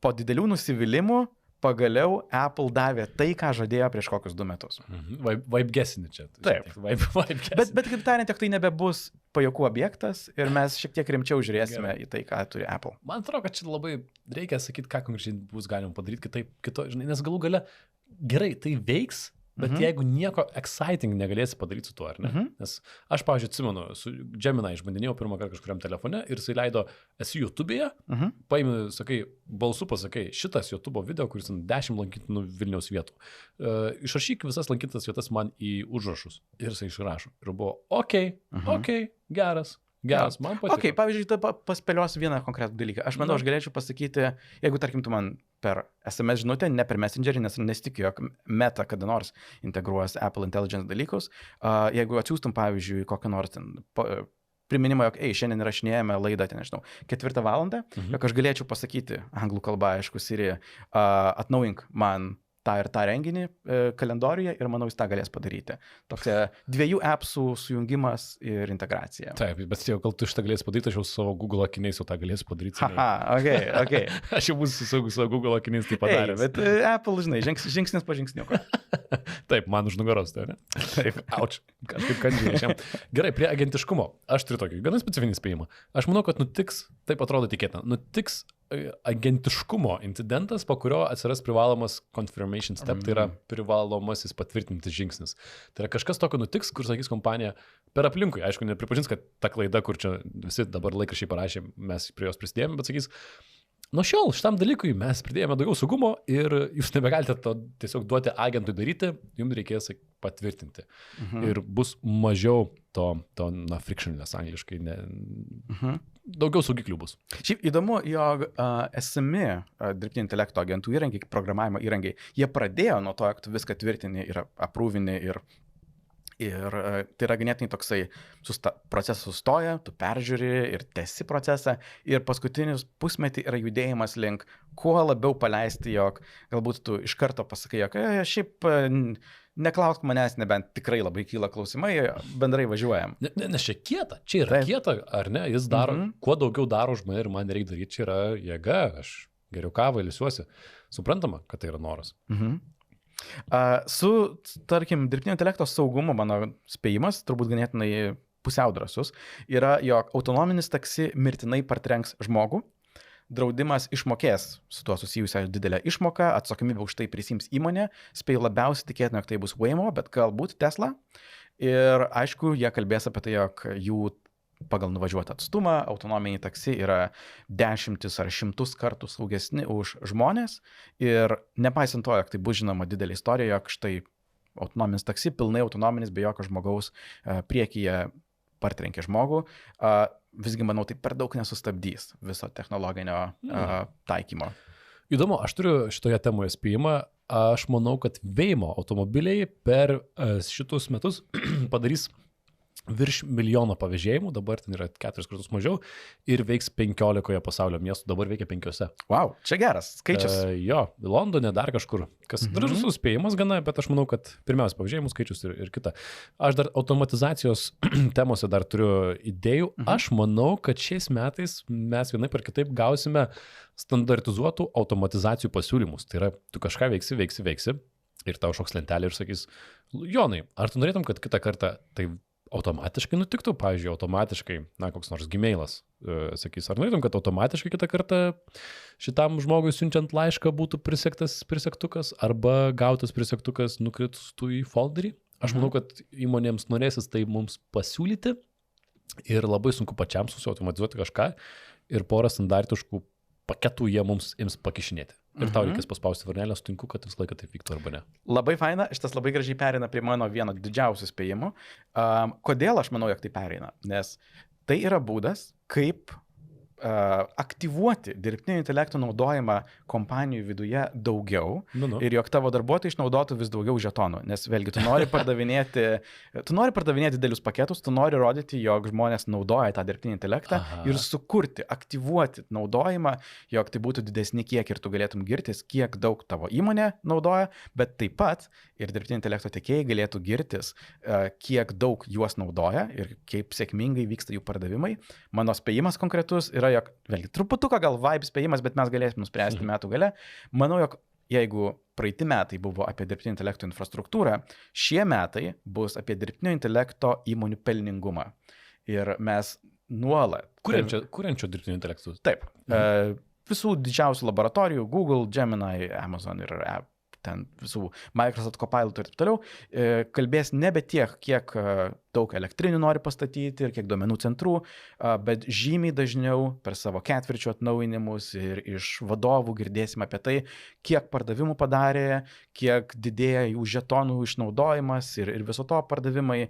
S1: po didelių nusivylimų pagaliau Apple davė tai, ką žadėjo prieš kokius 2 metus.
S2: Vibe gesini čia.
S1: Taip. Bet kaip tariant, tai nebebus pajuokų objektas ir mes šiek tiek rimčiau žiūrėsime į tai, ką turi Apple.
S2: Man atrodo, kad čia labai reikia sakyti, ką konkrečiai bus galima padaryti kitaip, nes galų gale gerai, tai veiks, bet jeigu nieko exciting negalėsi padaryti su tuo, ar ne? Nes aš, pavyzdžiui, atsimenu, su Gemini išbandinėjau pirmą kartą kažkuriam telefone ir jisai leido, esi YouTube'e, paimi, sakai, balsu pasakai, šitas YouTube video, kuris 10 lankytinų Vilniaus vietų. Išrašyk visas lankytinas vietas man į užrašus. Ir jisai išrašo. Ir buvo, okei, geras, man patiko.
S1: Pavyzdžiui, paspėliosiu vieną konkretų dalyką. Aš manau, aš galėčiau pasakyti, jeigu, tarkim, tu man per SMS žinutę, ne per Messengerį, nes nesitikiu, jog Meta kada nors integruos Apple Intelligence dalykus. Jeigu atsiųstum, pavyzdžiui, kokią nors priminimą, jog, šiandien įrašinėjame laidą, nežinau, 4 valandą, jog aš galėčiau pasakyti anglų kalbą, aišku, Siri, atnaujink man tą ir tą renginį kalendoriuje ir manau, jis tą galės padaryti. Toks 2 appsų sujungimas ir integracija.
S2: Taip, bet jau gal tu šitą galėsi padaryti, aš jau savo Google akiniais jau tą galėsiu padaryti.
S1: Okay.
S2: Aš jau būsiu su savo Google akiniais tai padaręs.
S1: Bet Apple, žinai, žingsnis po žingsniuko.
S2: Taip, man už nugaros, tai ne? Taip, auč, kažkaip kandžiai šiam. Gerai, prie agentiškumo. Aš turiu tokį gana specifinį spėjimą. Aš manau, kad nutiks, taip atrodo tikėtina, nutiks agentiškumo incidentas, po kurio atsiras privalomas confirmation step, tai yra privalomasis patvirtinti žingsnis. Tai yra kažkas tokio nutiks, kur sakys kompanija per aplinkui, aišku, nepripažins, kad ta klaida, kur čia visi dabar laikraščiai parašė, mes prie jos prisidėjome, bet sakys, nuo šiol šitam dalykui mes pridėjome daugiau saugumo ir jūs nebegalite to tiesiog duoti agentui daryti, jums reikės patvirtinti. Ir bus mažiau to frictionless angliškai, daugiau saugiklių bus.
S1: Šiaip įdomu, jog esami dirbtinio intelekto agentų įrangiai, programavimo įrangiai, jie pradėjo nuo to, jog tu viską tvirtini ir aprūvini ir Ir tai yra ganėtinai toksai, procesas sustoja, tu peržiūri ir tęsi procesą. Ir paskutinis pusmetį yra judėjimas link kuo labiau paleisti, jog galbūt tu iš karto pasakai, jog šiaip neklausk manęs, nebent tikrai labai kyla klausimai, bendrai važiuojam.
S2: Nes čia kieta, čia yra kieta, ar ne? Jis daro, kuo daugiau daro už mane ir man nereikia daryti, čia yra jėga, aš geriau kavą ilsiuosi. Suprantama, kad tai yra noras.
S1: Su, tarkim, dirbtinio intelekto saugumu mano spėjimas, turbūt ganėtinai pusiau drąsus, yra, jog autonominis taksi mirtinai partrenks žmogų, draudimas išmokės su tuo susijusią didelę išmoką, atsakomybę už tai prisiims įmonė, spėju labiausiai tikėtina, jog tai bus Waymo, bet galbūt Tesla. Ir aišku, jie kalbės apie tai, jog jų pagal nuvažiuotą atstumą autonominiai taksi yra 10 ar 100 kartų saugesni už žmonės. Ir nepaisant to, jog tai bus žinoma didelė istorija, jog štai autonominis taksi, pilnai autonominis, be jokio žmogaus priekyje partrenkė žmogų, visgi, manau, tai per daug nesustabdys viso technologinio taikymo.
S2: Įdomu, aš turiu šitoje temoje spėjimą. Aš manau, kad Waymo automobiliai per šitus metus padarys virš 1 milijono pavėžėjimų, dabar ten yra 4 kartus mažiau ir veiks 15 pasaulio miestų, dabar veikia 5.
S1: Wow, čia geras skaičius.
S2: Jo, Londone dar kažkur, kas drąsus suspėjimas gana, bet aš manau, kad pirmiausia pavėžėjimų skaičius ir kita. Aš dar automatizacijos temose dar turiu idėjų. Aš manau, kad šiais metais mes vienaip ar kitaip gausime standartizuotų automatizacijų pasiūlymus. Tai yra, tu kažką veiksi ir tau šoks lentelė ir sakys, Jonai, ar tu norėtum, kad kitą kartą tai automatiškai nutiktų, pavyzdžiui, automatiškai, koks nors Gmailas, sakys, ar norėtum, kad automatiškai kitą kartą šitam žmogui siunčiant laišką būtų prisektas prisegtukas arba gautas prisegtukas nukritustų į folderį. Aš manau, kad įmonėms norėsis tai mums pasiūlyti ir labai sunku pačiam susiautomatizuoti kažką ir porą standartiškų paketų jie mums ims pakišinėti. Ir tau reikės paspausti varnelę, sutinku, kad visą laiką taip vyktų arba ne.
S1: Labai faina, šitas labai gražiai pereina prie mano vieno didžiausių spėjimų. Kodėl aš manau, jog tai pereina? Nes tai yra būdas, kaip aktyvuoti dirbtinio intelekto naudojimą kompanijų viduje daugiau ir jog tavo darbuotojai išnaudotų vis daugiau žetonų. Nes vėlgi, tu nori pardavinėti didelius paketus, tu nori rodyti, jog žmonės naudoja tą dirbtinį intelektą ir sukurti, aktyvuoti naudojimą, jog tai būtų didesni kiekiai ir tu galėtum girtis, kiek daug tavo įmonė naudoja, bet taip pat ir dirbtinio intelekto tiekėjai galėtų girtis, kiek daug juos naudoja ir kaip sėkmingai vyksta jų pardavimai. Mano spėjimas konkretus yra, jog, vėlgi, truputuką gal vibe spėjimas, bet mes galėsime nuspręsti metų gale. Manau, jog jeigu praeiti metai buvo apie dirbtinio intelekto infrastruktūrą, šie metai bus apie dirbtinio intelekto įmonių pelningumą. Ir mes nuolat...
S2: Kuriančio dirbtinio intelektų?
S1: Taip. Visų didžiausių laboratorijų, Google, Gemini, Amazon ir ten visų Microsoft Copilot ir taip toliau, kalbės nebe tiek, kiek daug elektrinių nori pastatyti ir kiek duomenų centrų, bet žymiai dažniau per savo ketvirčio atnaujinimus ir iš vadovų girdėsime apie tai, kiek pardavimų padarė, kiek didėja jų žetonų išnaudojimas ir viso to pardavimai.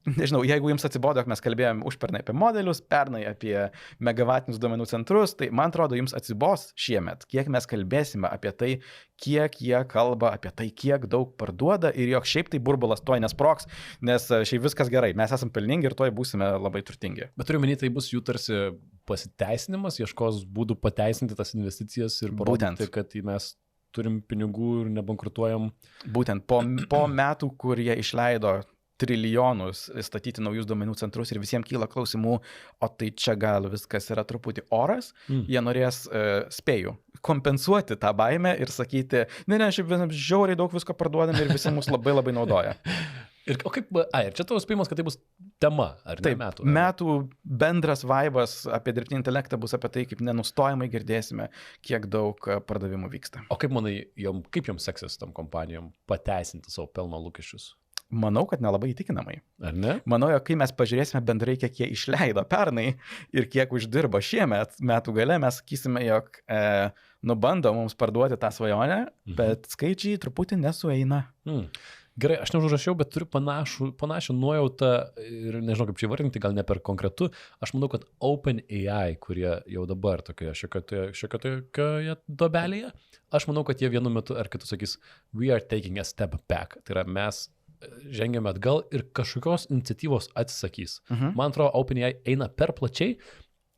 S1: Nežinau, jeigu jums atsibodo, mes kalbėjome užpernai apie modelius, pernai apie megavatinius duomenų centrus, tai man atrodo, jums atsibos šiemet, kiek mes kalbėsime apie tai, kiek jie kalba apie tai, kiek daug parduoda ir jog šiaip tai burbulas toj nesproks, nes šiaip viskas gerai, mes esame pelningi ir toj būsime labai turtingi.
S2: Bet turiu manyti, tai bus jų tarsi pasiteisinimas, ieškos būdų pateisinti tas investicijas ir parodyti, kad mes turim pinigų ir nebankrutuojam.
S1: Būtent po metų, kur jie išleido trilijonus statyti naujus duomenų centrus ir visiems kyla klausimų, o tai čia gal viskas yra truputį oras, jie norės, spėju, kompensuoti tą baimę ir sakyti, šiaip žiauriai daug visko parduodame ir visi mus labai labai naudoja.
S2: Ir čia tavo spėjimas, kad tai bus tema, ar ne?
S1: Taip, metų bendras vaibas apie dirbtinį intelektą bus apie tai, kaip nenustojamai girdėsime, kiek daug pardavimų vyksta.
S2: O kaip manai, kaip joms seksis tam kompanijom pateisinti savo pelno lūkesčius?
S1: Manau, kad nelabai įtikinamai.
S2: Ar ne?
S1: Manau, jog kai mes pažiūrėsime bendrai, kiek jie išleido pernai ir kiek uždirba šiemet metų gale, mes sakysime, jog nubando mums parduoti tą svajonę, bet skaičiai truputį nesueina.
S2: Gerai, aš neužrašiau, bet turiu panašią nuojautą ir nežinau, kaip čia įvardinti, gal ne per konkretu. Aš manau, kad OpenAI, kurie jau dabar tokioje šiokioje dobelėje, aš manau, kad jie vienu metu ar kitu sakys, we are taking a step back. Tai yra mes žengiame atgal ir kažkokios iniciatyvos atsisakys. Man atrodo, OpenAI eina per plačiai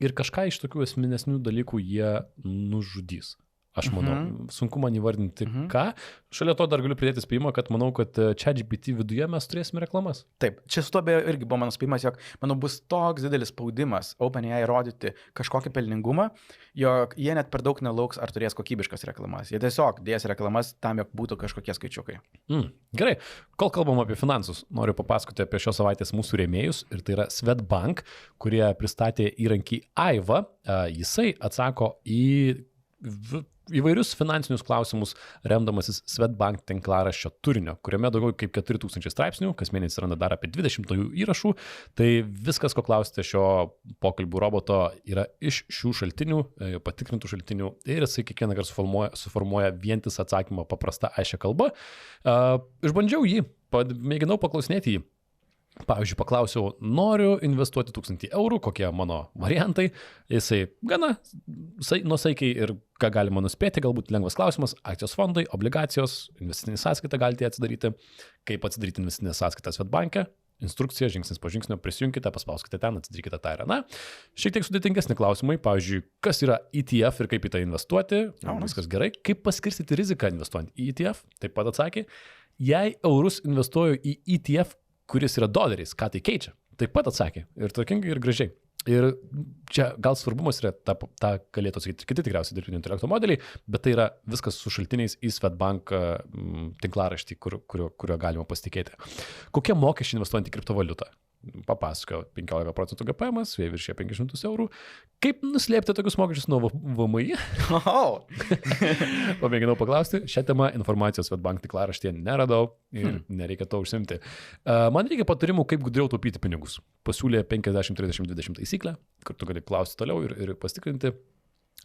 S2: ir kažką iš tokių esminesnių dalykų jie nužudys. Aš manau, sunku man įvardinti ką. Šalia to dar galiu pridėti spėjimą, kad manau, kad ChatGPT viduje mes turėsime reklamas.
S1: Taip, čia su to beje irgi buvo mano spėjimas, jog, manau, bus toks didelis spaudimas OpenAI rodyti kažkokį pelningumą, jog jie net per daug nelauks, ar turės kokybiškas reklamas. Jie tiesiog dės reklamas tam, jog būtų kažkokie skaičiukai.
S2: Gerai, kol kalbam apie finansus, noriu papasakoti apie šios savaitės mūsų rėmėjus, ir tai yra Swedbank, kurie pristatė įrankį Aiva. Jisai atsako į įvairius finansinius klausimus, remdamasis Swedbank tinklaraščio turinio, kuriame daugiau kaip 4000 straipsnių, kas mėnesį randa dar apie 20 naujų įrašų. Tai viskas, ko klausite šio pokalbių roboto, yra iš šių šaltinių, patikrintų šaltinių, ir jisai kiekvieną kartą suformuoja vientisą atsakymą paprasta aiškia kalba. Išbandžiau jį, mėginau paklausinėti jį. Pavyzdžiui, paklausiau, noriu investuoti 1000 eurų, kokie mano variantai. Jisai gana nuosaikiai ir ką galima nuspėti, galbūt lengvas klausimas, akcijos fondai, obligacijos, investicinį sąskaitą galite atsidaryti, kaip atsidaryti investicinę sąskaitą Swedbank'e, instrukcija, žingsnis po žingsnio, prisijungkite, paspauskite ten, atsidarykite tą ir aną. Šiek tiek sudėtingesni klausimai, pavyzdžiui, kas yra ETF ir kaip į tai investuoti, viskas gerai, kaip paskirstyti riziką investuojant į ETF, taip pat atsakė, jei eurus investuoju į ETF, kuris yra doleriais, ką tai keičia. Taip pat atsakė. Ir tvarkingai, ir gražiai. Ir čia gal svarbumas yra, tą galėtų atsakyti kiti tikriausiai dirbtinio intelekto modeliai, bet tai yra viskas su šaltiniais į Swedbank tinklaraštį, kurio galima pasitikėti. Kokie mokesčiai investuojant į kriptovaliutą? Papasakojo 15% GPM, jei viršė 500 eurų. Kaip nuslėpti tokius mokesčius nuo VMI? Pamėginau paklausti. Šią temą informacijos Swedbank tinklaraštyje neradau ir nereikia to užsimti. Man reikia patarimų, kaip gudriau taupyti pinigus. Pasiūlė 50-30-20 taisyklę, kur tu gali klausti toliau ir pasitikrinti,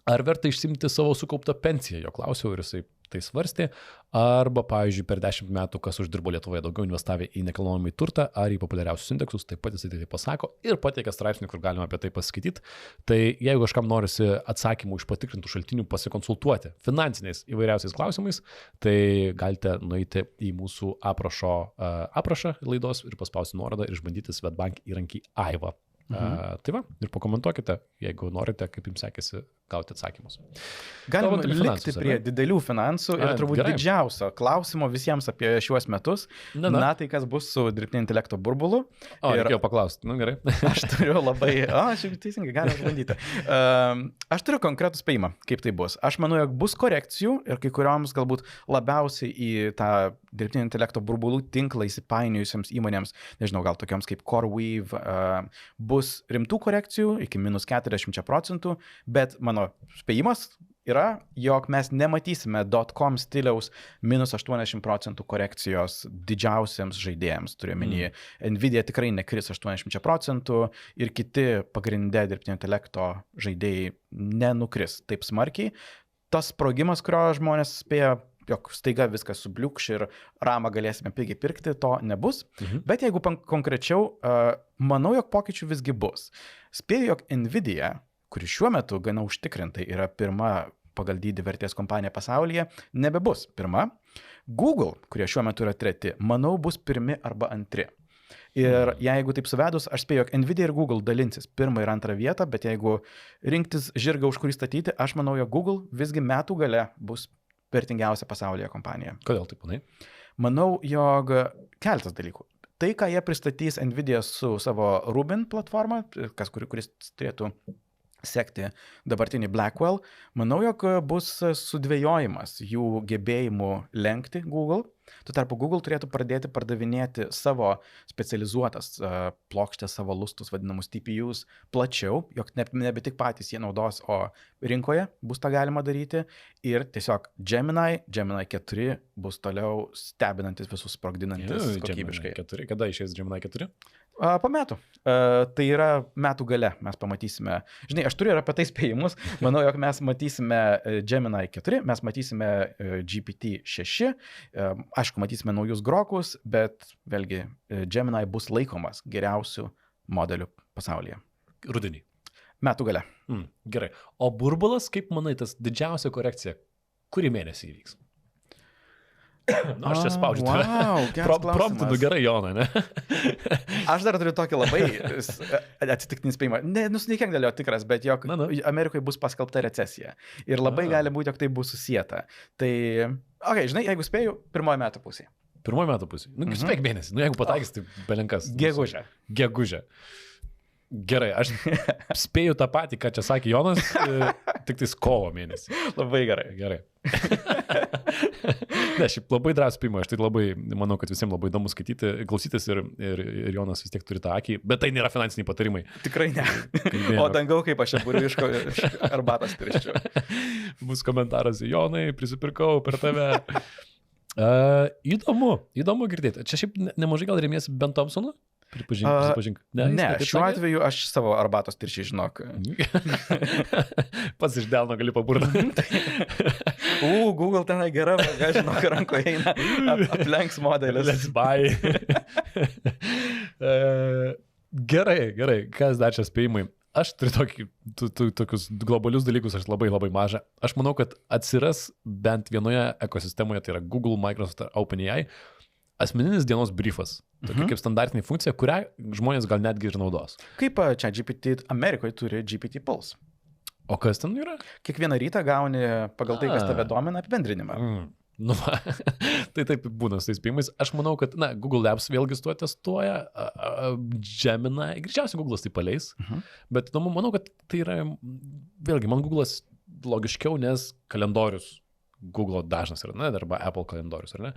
S2: ar verta išsimti savo sukauptą pensiją. Jo klausiau ir jisai tai svarstė. Arba, pavyzdžiui, per 10 metų, kas uždirbo Lietuvoje daugiau investavę į nekilnojamąjį turtą ar į populiariausius indeksus, taip pat jisai tai pasako ir pateikia straipsnį, kur galima apie tai pasiskaityti. Tai jeigu kažkam norisi atsakymų iš patikrintų šaltinių pasikonsultuoti finansiniais įvairiausiais klausimais, tai galite nueiti į mūsų aprašą laidos ir paspausti nuorodą ir išbandyti Swedbank įrankį Aiva. Tai va, ir pakomentuokite, jeigu norite, kaip jums sekėsi gauti atsakymus.
S1: Galim likti prie didelių finansų ir turbūt didžiausio klausimo visiems apie šiuos metus. Na, tai kas bus su dirbtinio intelekto burbulu.
S2: Reikėjo paklausti, gerai.
S1: Aš turiu labai, aš teisingai, galim bandyti. Aš turiu konkretų spėjimą, kaip tai bus. Aš manau, jog bus korekcijų ir kai kurioms galbūt labiausiai į tą dirbtinio intelekto burbulų tinklą įsipainiojusiems įmonėms, nežinau, gal tokioms kaip CoreWeave, bus rimtų korekcijų iki minus 40%, bet mano spėjimas yra, jog mes nematysime .com stiliaus minus 80% korekcijos didžiausiams žaidėjams. Turiuomenį, Nvidia tikrai nekris 80% ir kiti pagrindė dirbtinio intelekto žaidėjai nenukris taip smarkiai. Tas sprogimas, kurio žmonės spėja, jog staiga viskas subliukš ir ramą galėsime pigiai pirkti, to nebus. Bet jeigu konkrečiau, manau, jog pokyčių visgi bus. Spėju, jog Nvidia, kuri šiuo metu gana užtikrintai yra pirma pagal dydį vertės kompanija pasaulyje, nebebus pirma. Google, kurie šiuo metu yra treti, manau, bus pirmi arba antri. Ir jeigu taip suvedus, aš spėju, jog Nvidia ir Google dalinsis pirmą ir antrą vietą, bet jeigu rinktis žirgą, už kurį statyti, aš manau, jog Google visgi metų gale bus vertingiausia pasaulyje kompanija.
S2: Kodėl taip manai?
S1: Manau, jog keletas dalykų. Tai, ką jie pristatys Nvidia su savo Rubin platforma, kuris turėtų sekti dabartinį Blackwell, manau, jog bus sudvejojimas jų gebėjimų lenkti Google. Tuo tarpu Google turėtų pradėti pardavinėti savo specializuotas plokštės, savo lustus, vadinamus TPUs, plačiau, jog nebe tik patys jie naudos, o rinkoje bus tą galima daryti. Ir tiesiog Gemini 4 bus toliau stebinantis visus, sprogdinantis kokybiškai.
S2: Gemini 4, kada išės Gemini 4?
S1: Po metų. Tai yra metų gale mes pamatysime. Žinai, aš turiu ir apie tai spėjimus. Manau, jog mes matysime Gemini 4, mes matysime GPT 6. Aišku, matysime naujus grokus, bet vėlgi Gemini bus laikomas geriausių modelių pasaulyje.
S2: Rudenį.
S1: Metų gale.
S2: Gerai. O burbulas, kaip manai, tas didžiausia korekcija, kurį mėnesį įvyks? Nu, aš čia spaudžiu tave.
S1: Wow, geras klausimas.
S2: Promptinu gerai, Jonai, ne?
S1: Aš dar turiu tokį labai atsitiktinį spėjimą. Nekiek dėl jo tikras, bet jog Amerikoje bus paskelbta recesija. Ir labai gali būti, jog tai bus susijęta. Tai, žinai, jeigu spėju, pirmoji metų pusė.
S2: Pirmoji metų pusė. Nu, spėk mėnesį. Nu, jeigu pataikys, tai belenkas. Gegužė. Gerai, aš spėju tą patį, ką čia sakė Jonas, tik tais kovo mėnesį.
S1: Labai gerai.
S2: Ne, šiaip labai drąsiai spėjimai, aš tai labai, manau, kad visiems labai įdomu skaityti, klausytis ir Jonas vis tiek turi tą akį, bet tai nėra finansiniai patarimai.
S1: Tikrai ne. O dangau, kaip aš čia buriu iš arbatos pirščių.
S2: Bus komentaras, Jonai, prisipirkau per tave. Įdomu girdėti. Čia šiaip nemažai gal remiesi Ben Thompsonu? Pripažink.
S1: Ne, šiuo atveju aš savo arbatos tiršiai žinok.
S2: Pats iš delno gali paburti.
S1: Google tenai gera, žinok, rankoje eina, aplenks modelis.
S2: Let's buy. Gerai. Kas dar čia spėjimai? Aš turiu tokius globalius dalykus, aš labai mažą. Aš manau, kad atsiras bent vienoje ekosistemoje, tai yra Google, Microsoft ar OpenAI, asmeninis dienos briefas. Tokia kaip standartinė funkcija, kurią žmonės gal netgi ir naudos.
S1: Kaip čia GPT Amerikoje turi GPT Pulse.
S2: O kas ten yra?
S1: Kiekvieną rytą gauni pagal tai, kas tave domina, apibendrinimą.
S2: Nu, tai taip būna su tais spėjimais. Aš manau, kad Google Labs vėlgi tuo testuoja, Gemini, greičiausiai Google'as tai paleis, bet manau, kad tai yra, vėlgi, man Google'as logiškiau, nes kalendorius Google dažnas yra, arba Apple kalendorius, ar ne?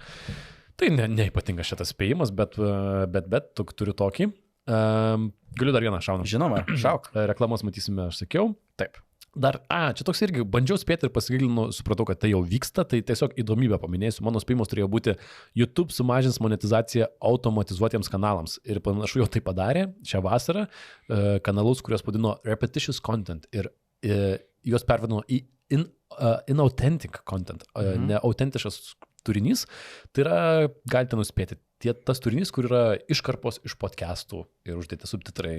S2: Tai neipatingas šitas spėjimas, bet turiu tokį. Galiu dar vieną šaunam.
S1: Žinoma, šauk.
S2: Reklamos matysime, aš sakiau.
S1: Taip.
S2: Dar, čia toks irgi, bandžiau spėti ir pasigilinau, supratau, kad tai jau vyksta, tai tiesiog įdomybę paminėsiu. Mano spėjimas turėjo būti, YouTube sumažins monetizaciją automatizuotiems kanalams. Ir panašu jau tai padarė šią vasarą, kanalus, kuriuos vadino repetitious content ir juos pervadino į inauthentic content, neautentiškas turinys. Tai yra, galite nuspėti, tas turinys, kur yra iškarpos iš podcastų ir uždėti subtitrai,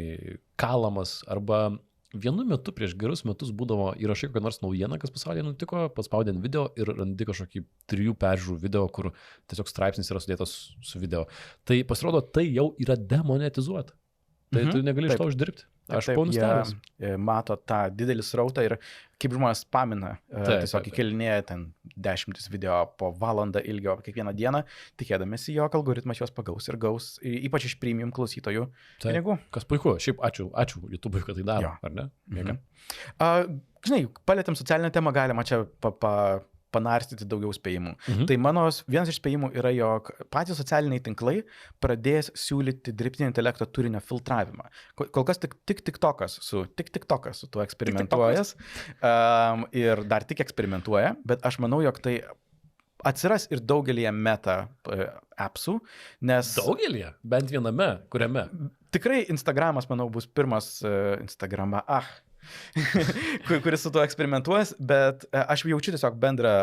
S2: kalamas, arba vienu metu prieš gerus metus būdavo įrašai kokią nors naujieną, kas pasaulyje nutiko, paspaudė video ir randi kažkokį 3 peržiūrų video, kur tiesiog straipsnis yra sudėtas su video. Tai pasirodo, tai jau yra demonetizuota. Tai tu negali iš to uždirbti. Aš buvau nustebęs.
S1: Mato tą didelį srautą ir kaip žmonės pamina, tiesiog įkelinėja ten 10 video po valandą ilgio kiekvieną dieną, tikėdamėsi, jog algoritmas juos pagaus ir gaus, ypač iš premium klausytojų pinigų.
S2: Kas puiku, šiaip ačiū YouTube'ui, kad tai daro, ar ne?
S1: Žinai, palėtėm socialinę temą, galima čia panarstyti daugiau spėjimų. Tai mano vienas iš spėjimų yra, jog patys socialiniai tinklai pradės siūlyti dirbtinio intelekto turinio filtravimą. Kol kas tik TikTokas su tuo eksperimentuojas ir dar tik eksperimentuoja, bet aš manau, jog tai atsiras ir daugelįje meta appsų, nes...
S2: Daugelįje? Bent viename? Kuriame?
S1: Tikrai Instagramas, manau, bus pirmas kuris su tuo eksperimentuos, bet aš jaučiu tiesiog bendrą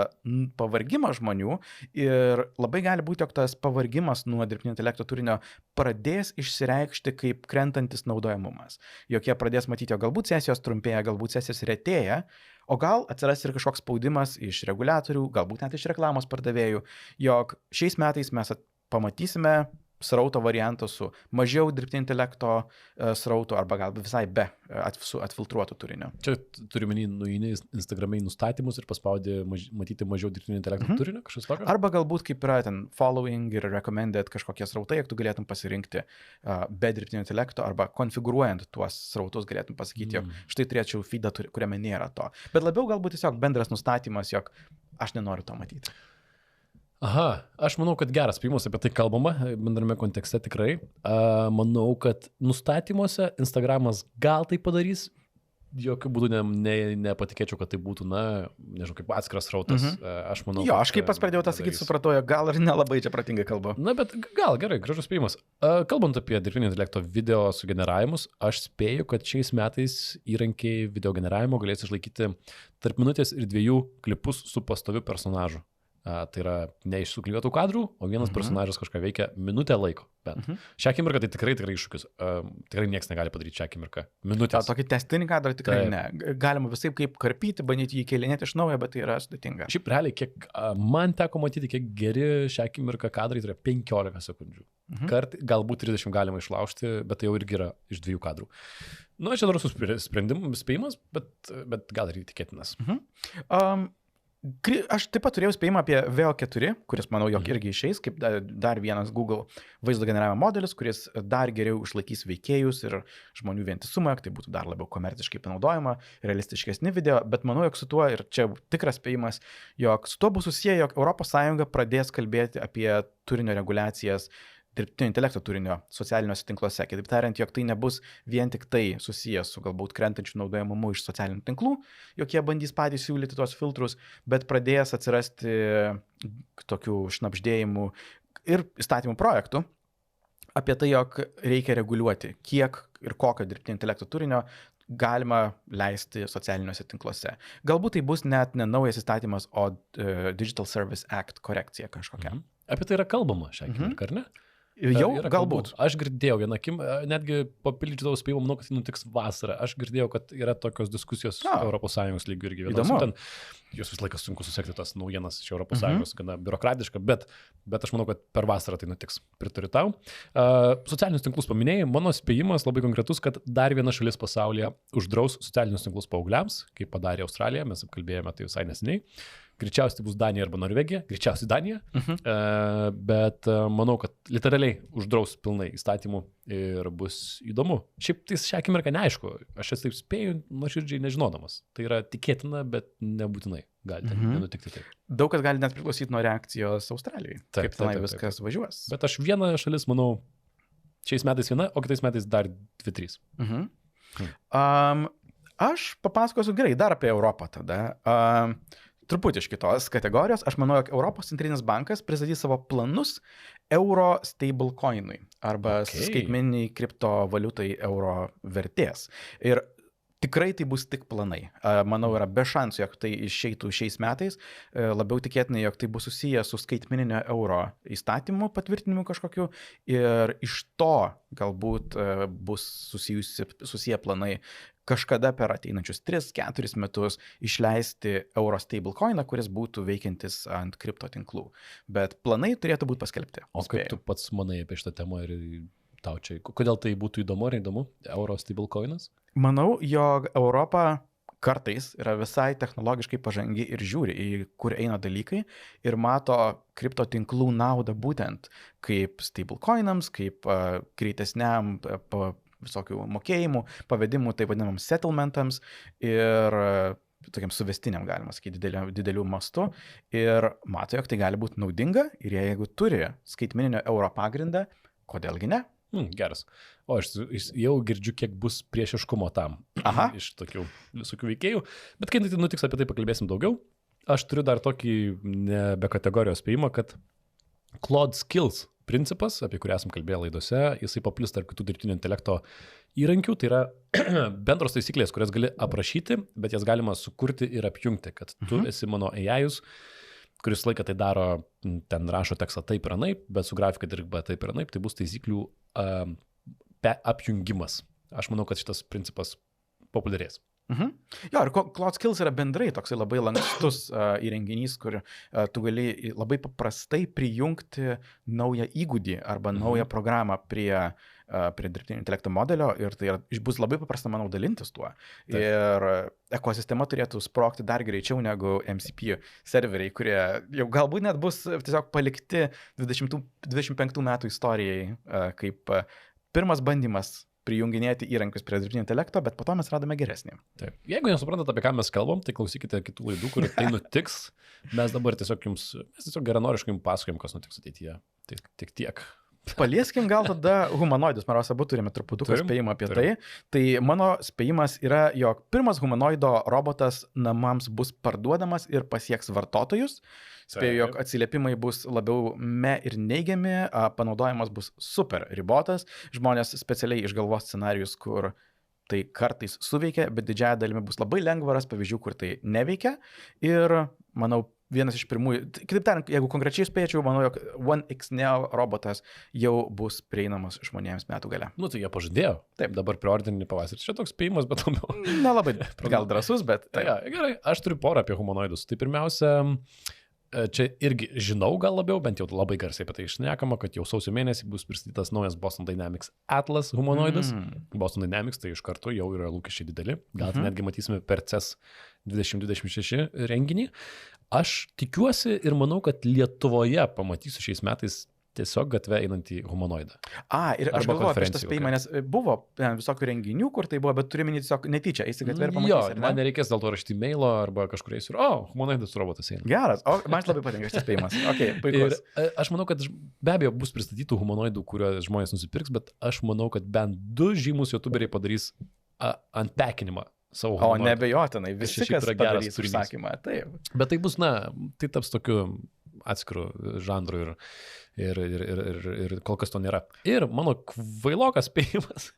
S1: pavargimą žmonių ir labai gali būti, jog tas pavargimas nuo dirbtinio intelekto turinio pradės išsireikšti kaip krentantis naudojamumas. Jog jie pradės matyti, jog galbūt sesijos trumpėja, galbūt sesijos retėja, o gal atsiras ir kažkoks spaudimas iš reguliatorių, galbūt net iš reklamos pardavėjų, jog šiais metais mes pamatysime srauto variantą su mažiau dirbtinio intelekto srauto arba gal visai be atfiltruoto turinio.
S2: Čia turiu menį, nueini Instagram'ai nustatymus ir paspaudė matyti mažiau dirbtinio intelekto turinio, kažkas tokio?
S1: Arba galbūt kaip yra ten following ir recommended kažkokie srautai, jeigu tu galėtum pasirinkti be dirbtinio intelekto arba konfigūruojant tuos srautus galėtum pasakyti, jog štai turėčiau feedą, kuriame nėra to. Bet labiau galbūt tiesiog bendras nustatymas, jog aš nenoriu to matyti.
S2: Aha, aš manau, kad geras spėjimas, apie tai kalbama, bendrame kontekste tikrai. Manau, kad nustatymuose Instagramas gal tai padarys, jokių būdų nepatikėčiau, kad tai būtų, nežinau, kaip atskiras srautas. Aš manau.
S1: Jo, aš kaip pas pradėjau tą sakyti, supratau, gal ir nelabai čia pratingai kalbu.
S2: Na, bet gal, gerai, gražus spėjimas. Kalbant apie dirbtinio intelekto video sugeneravimus, aš spėju, kad šiais metais įrankiai video generavimo galės išlaikyti tarp minutės ir 2 klipus su pastoviu personažu. Tai yra ne iš suklijuotų kadrų, o vienas personažas kažką veikia minutę laiko. Bet šią akimirką tai tikrai iššūkis. Tikrai niekas negali padaryti šią akimirką. Minutės.
S1: Tokį testinį kadrą tikrai ne. Galima visai kaip karpyti, bandyti jį kėlinėti iš naujo, bet tai yra sudėtinga.
S2: Šiaip realiai, kiek man teko matyti, kiek geri šią akimirką kadrai, tai yra 15 sekundžių. Galbūt 30 galima išlaužti, bet tai jau irgi yra iš 2 kadrų. Nu, čia drąsus spėjimas, bet gal ir įtikėtinas.
S1: Aš taip pat turėjau spėjimą apie VO4, kuris, manau, jog irgi išeis, kaip dar vienas Google vaizdo generavimo modelis, kuris dar geriau išlaikys veikėjus ir žmonių vientisumą, tai būtų dar labiau komerciškai panaudojama, realistiškesni video, bet manau, jog su tuo, ir čia tikras spėjimas, jog su tuo bus susiję, jog ES pradės kalbėti apie turinio reguliacijas, dirbtinio intelekto turinio socialiniuose tinkluose. Kitaip tariant, jog tai nebus vien tik tai susijęs su galbūt krentančiu naudojamumu iš socialinių tinklų, jog jie bandys patys siūlyti tos filtrus, bet pradės atsirasti tokių šnabždėjimų ir įstatymų projektų apie tai, jog reikia reguliuoti, kiek ir kokio dirbtinio intelekto turinio galima leisti socialiniuose tinkluose. Galbūt tai bus net ne naujas įstatymas, o Digital Service Act korekcija kažkokia.
S2: Apie tai yra kalbama šią akimirką, ar ne?
S1: Jau, galbūt.
S2: Aš girdėjau vieną akim, netgi papildyčiau spėjimą, manau, kad tai nutiks vasarą. Aš girdėjau, kad yra tokios diskusijos ES lygių irgi vienas. Jūs vis laikas sunku susekti tas naujienas iš ES, gana biurokratiška, bet aš manau, kad per vasarą tai nutiks. Pritariu tau. Socialinius tinklus paminėjai, mano spėjimas labai konkretus, kad dar viena šalis pasaulyje uždraus socialinius tinklus paaugliams, kaip padarė Australija, mes apkalbėjome tai visai neseniai. Greičiausiai bus Danija arba Norvegija, greičiausiai Danija, bet manau, kad literaliai uždraus pilnai įstatymų ir bus įdomu. Šiaip tai šią akimirką neaišku, aš esu taip spėju, nuoširdžiai nežinodamas. Tai yra tikėtina, bet nebūtinai gali nenutikti taip.
S1: Daug kas gali net priklausyti nuo reakcijos Australijai, kaip tenai viskas važiuos.
S2: Bet aš vieną šalis, manau, šiais metais viena, o kitais metais dar 2-3.
S1: Aš papasakosiu gerai dar apie Europą tada. Truputį iš kitos kategorijos, aš manau, jog Europos centrinis bankas pristatys savo planus euro stablecoinui arba skaitmeniniai kriptovaliutai euro vertės. Ir tikrai tai bus tik planai. Manau, yra be šansų, jog tai išeitų šiais metais. Labiau tikėtina, jog tai bus susiję su skaitmeninio euro įstatymu patvirtinimu kažkokiu ir iš to galbūt bus susiję planai kažkada per ateinančius 3-4 metus išleisti euro stablecoiną, kuris būtų veikiantis ant kripto tinklų. Bet planai turėtų būti paskelbti.
S2: O kaip tu pats manai apie šitą temą ir tau čia, kodėl tai būtų įdomu ar įdomu, euro stablecoinas?
S1: Manau, jog Europa kartais yra visai technologiškai pažangi ir žiūri, į kur eina dalykai ir mato kripto tinklų naudą būtent kaip stablecoinams, kaip greitesniam visokių mokėjimų, pavedimų, taip vadinamams settlementams ir tokiam suvestiniam, galima sakyti, didelių mastų. Ir mato, jog tai gali būti naudinga ir jeigu turi skaitmeninio euro pagrindą, kodėlgi ne?
S2: Geras. O aš jau girdžiu, kiek bus priešiškumo tam iš tokių visokių veikėjų. Bet kai tai nutiks, apie tai pakalbėsim daugiau. Aš turiu dar tokį be kategorijos spėjimą, kad Claude Skills principas, apie kurį esam kalbėję laidose, jisai paplis tarp kitų dirbtinio intelekto įrankių, tai yra bendros taisyklės, kurias gali aprašyti, bet jas galima sukurti ir apjungti, kad tu esi mano AI-us, kuris laiką tai daro, ten rašo tekstą taip ir anaip, bet su grafika dirba taip ir anaip, tai bus taisyklių apjungimas. Aš manau, kad šitas principas populiarės.
S1: Jo, ir Claude Skills yra bendrai toksai labai lankstus įrenginys, kur tu gali labai paprastai prijungti naują įgūdį arba naują programą prie dirbtinio intelekto modelio ir tai bus labai paprasta, manau, dalintis tuo. Taip. Ir ekosistema turėtų sprogti dar greičiau negu MCP serveriai, kurie jau galbūt net bus tiesiog palikti 25 metų istorijai kaip pirmas bandymas prijunginėti įrankius prie dirbtinio intelekto, bet po to mes radome geresnį.
S2: Taip. Jeigu nesuprantate, apie ką mes kalbam, tai klausykite kitų laidų, kur tai nutiks. Mes dabar tiesiog geranoriškai jums pasakojam, kas nutiks ateityje. Tai tik tiek.
S1: Palieskim gal tada humanoidus, mes abu turime truputuką spėjimą apie tai. Tai mano spėjimas yra, jog pirmas humanoido robotas namams bus parduodamas ir pasieks vartotojus. Spėju, jog atsiliepimai bus labiau ir neigiami, panaudojimas bus super ribotas. Žmonės specialiai išgalvos scenarius, kur tai kartais suveikia, bet didžiąją dalimi bus labai lengva rasti pavyzdžių, kur tai neveikia. Ir manau, vienas iš pirmųjų, kitaip tariant, jeigu konkrečiai spėčiau, manau, jog One X Neo robotas jau bus prieinamas žmonėms metų gale.
S2: Nu, tai jie pažadėjo.
S1: Taip.
S2: Dabar preorderinį pavasarį. Čia toks spėjimas, bet labiau.
S1: Nelabai gal drąsus, bet taip.
S2: Ja, gerai, aš turiu porą apie humanoidus. Tai pirmiausia, čia irgi žinau gal labiau, bent jau labai garsiai apie tai išnekama, kad jau sausio mėnesį bus pristatytas naujas Boston Dynamics Atlas humanoidas. Boston Dynamics tai iš karto jau yra lūkesčiai dideli. Gal netgi matysime per CES 2026 renginį. Aš tikiuosi ir manau, kad Lietuvoje pamatysiu šiais metais tiesiog gatvę einantį humanoidą.
S1: Ir aš galvoju apie šitą spėjimą, nes buvo visokių renginių, kur tai buvo, bet turime tiesiog netyčia, eisi gatvę ir pamatysi.
S2: Jo, man nereikės dėl to rašyti mailo arba kažkur eisiu ir, humanoidas robotas eina.
S1: Geras, man labai patinka šitas spėjimas. Okay, puikus.
S2: Ir aš manau, kad be abejo bus pristatytų humanoidų, kuriuos žmonės nusipirks, bet aš manau, kad bent 2 žymus youtuberiai padarys unpackinimą savo humanoidų.
S1: Nebejotinai, visi kas padarys užsakymą. Taip.
S2: Bet tai bus, tai taps tokiu atskiru žanru ir kol kas to nėra. Ir mano kvailokas spėjimas,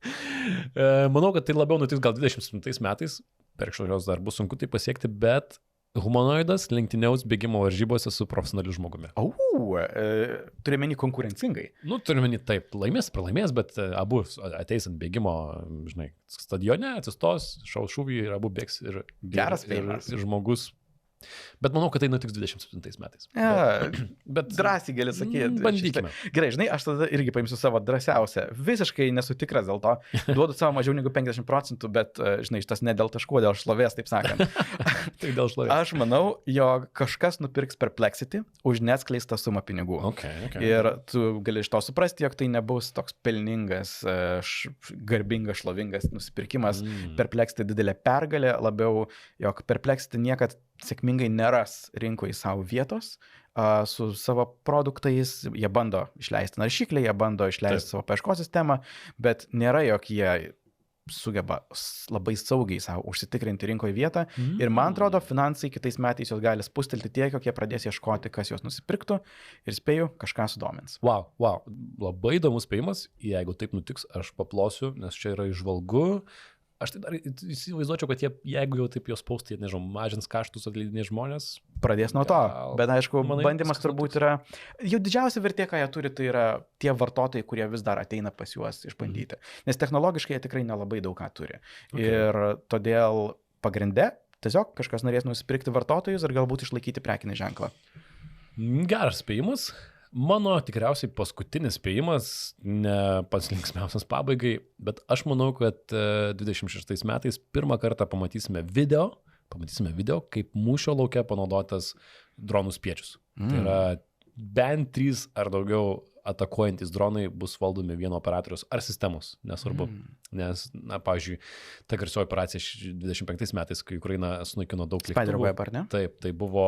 S2: manau, kad tai labiau nutiks gal 27 metais, per kažkokios dar bus sunku tai pasiekti, bet humanoidas lenktyniaus bėgimo varžybose su profesionaliu žmogumi.
S1: Turime menį konkurencingai.
S2: Turime menį taip, pralaimės, bet abu ateis ant bėgimo, žinai, stadione, atsistos, šaus šūvį ir abu bėgs ir žmogus. Bet manau, kad tai nutiks 27 metais.
S1: Bet drąsiai gali sakyti.
S2: Bandykime.
S1: Gerai, žinai, aš tada irgi paimsiu savo drąsiausią. Visiškai nesu tikras dėl to. Duodu savo mažiau negu 50%, bet, žinai, šitas ne dėl taškų, dėl šlovės, taip sakant.
S2: Tik dėl šlovės.
S1: Aš manau, jog kažkas nupirks Perplexity už neatskleistą sumą pinigų.
S2: Okay.
S1: Ir tu gali iš to suprasti, jog tai nebus toks pelningas, garbingas, šlovingas nusipirkimas. Perplexity didelė pergalė, labiau, jog Perplexity niekad sėkmingai neras rinkoje savo vietos su savo produktais, jie bando išleisti naršyklę, jie bando išleisti savo paieškos sistemą, bet nėra, jog jie sugeba labai saugiai savo užsitikrinti rinkoje vietą ir man atrodo, finansai kitais metais jos gali spustelti tiek, jog jie pradės ieškoti, kas jos nusipirktų ir spėju, kažką sudomins.
S2: Wow, labai įdomus spėjimas, jeigu taip nutiks, aš paplosiu, nes čia yra įžvalgu. Aš tai dar įsivaizduočiau, kad jeigu jau taip jos paustai, nežinau, mažins kaštus, atleidinės žmonės.
S1: Pradės nuo to, bet aišku, bandymas turbūt yra, jau didžiausia vertė, ką jie turi, tai yra tie vartotojai, kurie vis dar ateina pas juos išbandyti. Nes technologiškai jie tikrai nelabai daug ką turi. Ir todėl pagrinde tiesiog kažkas norės nusipirkti vartotojus ir galbūt išlaikyti prekinį ženklą.
S2: Geras spėjimas. Mano tikriausiai paskutinis spėjimas, ne pats linksmiausias pabaigai, bet aš manau, kad 26 metais pirmą kartą pamatysime video, kaip mūšio lauke panaudotas dronų spiečius. Tai yra bent 3 ar daugiau atakuojantis dronai bus valdomi vieno operatoriaus ar sistemos, nesvarbu. Nes, pavyzdžiui, ta garsioji operacija 25 metais, kai Ukraina sunaikino daug lėktuvų.
S1: Spiderweb, ar ne?
S2: Taip, tai buvo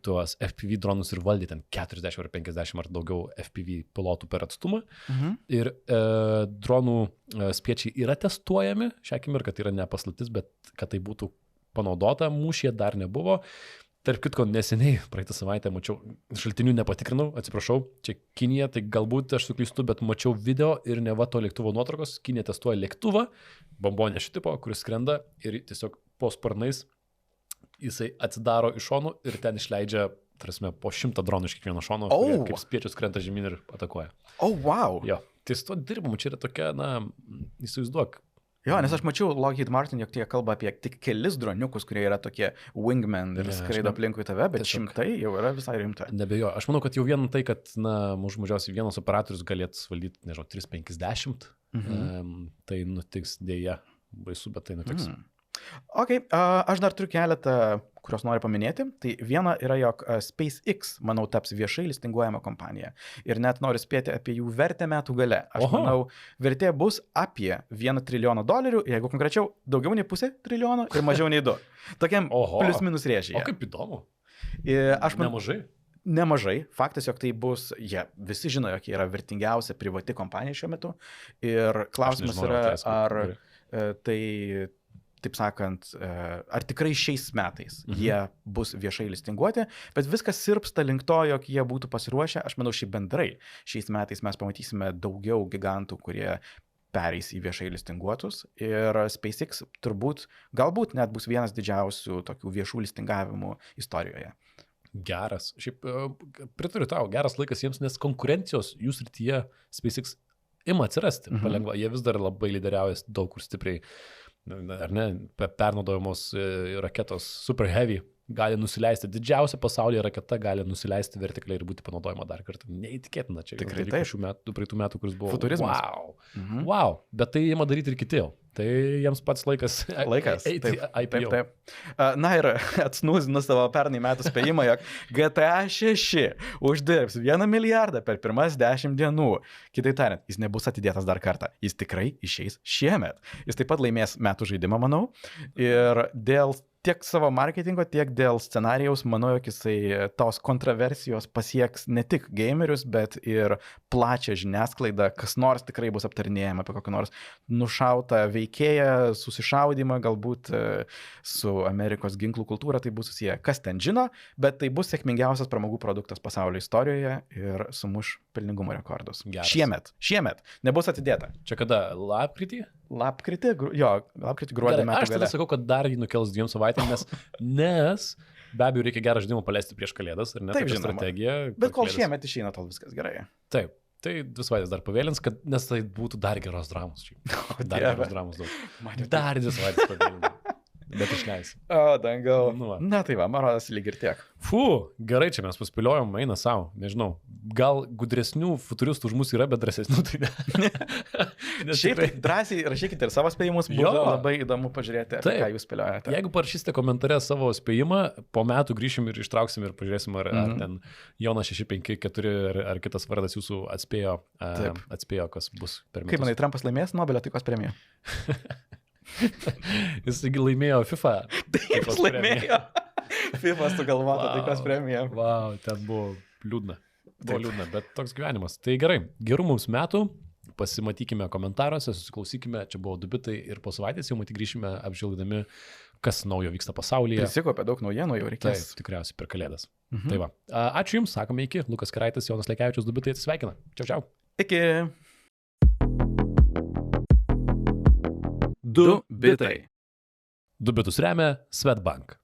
S2: tuos FPV dronus ir valdė ten 40 ar 50 ar daugiau FPV pilotų per atstumą. Ir dronų spiečiai yra testuojami, šią akimirką tai yra ne paslaptis, bet kad tai būtų panaudota, mūšyje dar nebuvo. Tarp kitko, neseniai, praeitą savaitę mačiau, šaltinių nepatikrinau, atsiprašau, čia Kinija, tai galbūt aš suklystu, bet mačiau video ir neva to lėktuvo nuotraukos, Kinija testuoja lėktuvą, bombonešio tipo, kuris skrenda ir tiesiog po sparnais jisai atsidaro iš šonų ir ten išleidžia, tarsi, po 100 dronų iš kiekvieno šono, kaip spiečius krenta žemyn ir atakuoja.
S1: Wow!
S2: Jo, tai su to dirbam, čia yra tokia, įsivaizduok.
S1: Jo, nes aš mačiau Lockheed Martin, jog tie kalba apie tik kelis droniukus, kurie yra tokie wingman ir skraido aplinkui tave, bet tiesiog 100 jau yra visai rimta.
S2: Nebejoju. Aš manau, kad jau vien tai, kad, mažiausiai vienas operatorius galėtų valdyti, nežinau, 350, tai nutiks dėja. Baisu, bet tai nutiks.
S1: Aš dar turiu keletą, kurios noriu paminėti. Tai viena yra, jog SpaceX, manau, taps viešai listinguojama kompanija. Ir net noriu spėti apie jų vertę metų gale. Aš manau, vertė bus apie $1 trilijoną, jeigu konkrečiau daugiau nei $0,5 trilijono ir mažiau nei 2. Tokiam plius minus rėžyje.
S2: O kaip įdomu.
S1: Nemažai. Nemažai. Faktas, jog tai bus, visi žino, jog yra vertingiausia privati kompanija šiuo metu. Ir klausimas yra, ar tai, taip sakant, ar tikrai šiais metais jie bus viešai listinguoti, bet viskas sirpsta link to, jog jie būtų pasiruošę. Aš manau, šiaip bendrai šiais metais mes pamatysime daugiau gigantų, kurie pereis į viešai listinguotus ir SpaceX galbūt net bus vienas didžiausių tokių viešų listingavimų istorijoje.
S2: Geras. Šiaip pritariu tau, geras laikas jiems, nes konkurencijos jų srityje SpaceX ima atsirasti. Palengva. Jie vis dar labai lyderiauja daug kur stipriai. Ar ne, pernaudojamos raketos Super Heavy gali nusileisti, didžiausia pasaulyje raketa gali nusileisti vertikaliai ir būti panaudojama dar kartą. Neįtikėtina čia.
S1: Tikrai
S2: taip. Šių metų, praeitų metų, kuris buvo.
S1: Futurizmas.
S2: Wow. Wow. Bet tai ima daryti ir kiti jau. Tai jiems pats laikas.
S1: Taip. Na ir atsnūzinu savo pernai metų spėjimą, jog GTA 6 uždirbs 1 milijardą per pirmas 10 dienų. Kitaip tariant, jis nebus atidėtas dar kartą. Jis tikrai išeis šiemet. Jis taip pat laimės metų žaidimą, manau. Ir dėl tiek savo marketingo, tiek dėl scenarijaus, manau, jog jisai tos kontroversijos pasieks ne tik gamerius, bet ir plačią žiniasklaidą, kas nors tikrai bus aptarinėjama apie kokį nors nušautą veikėją, susišaudimą, galbūt su Amerikos ginklų kultūra tai bus susiję. Kas ten žino, bet tai bus sėkmingiausias pramogų produktas pasaulio istorijoje ir sumuš pelningumo rekordus.
S2: Geras.
S1: Šiemet. Nebus atidėta.
S2: Čia kada? Lapkritį?
S1: Lapkritį, gruodį metų.
S2: Aš tada sakau, kad dar jį nukels 2 savaitėm, nes be abejo reikia gerą žaidimą paleisti prieš kalėdas, ar ne?
S1: Taip,
S2: žinoma. Strategija.
S1: Bet kol šiemet išeina, tol viskas gerai.
S2: Taip. Tai 2 savaitės dar pavėlins, nes tai būtų dar geros dramos. Dar geros dramos daug. Dar 2 savaitės pavėlins. Bet išleis.
S1: O, dangau.
S2: Nu,
S1: na tai va, man rodas lyg ir tiek.
S2: Gerai, čia mes paspėliojom, eina savo, nežinau. Gal gudresnių futuristų už mus yra, bet drąsesnių tai ne.
S1: Šiaip tikrai... drąsiai rašykite ir savo spėjimus, būtų labai įdomu pažiūrėti, ką jūs spėliojate.
S2: Jeigu parašysite komentare savo spėjimą, po metų grįšim ir ištrauksim ir pažiūrėsim, ar ten Jonas 654 ar kitas vardas jūsų atspėjo, kas bus per metus.
S1: Kaip manai, Trumpas laimės Nobelio taikos premiją?
S2: Jis laimėjo FIFA.
S1: Taip, jis laimėjo. FIFA sugalvota taikos premiją.
S2: Wow, ten buvo liūdna. Bet toks gyvenimas. Tai gerai, gerų mums metų. Pasimatykime komentaruose, susiklausykime. Čia buvo 2 bitai ir po savaitės jau matyti grįšime apžvelgdami, kas naujo vyksta pasaulyje.
S1: Prisikopė daug naujienų, jau reikės.
S2: Taip, tikriausiai per kalėdas. Tai va. Ačiū Jums, sakome iki. Lukas Keraitis, Jonas Lekevičius, 2 bitai atsisveikina. Čiau.
S1: Iki. 2 bitai.
S2: 2 bitus remia Swedbank.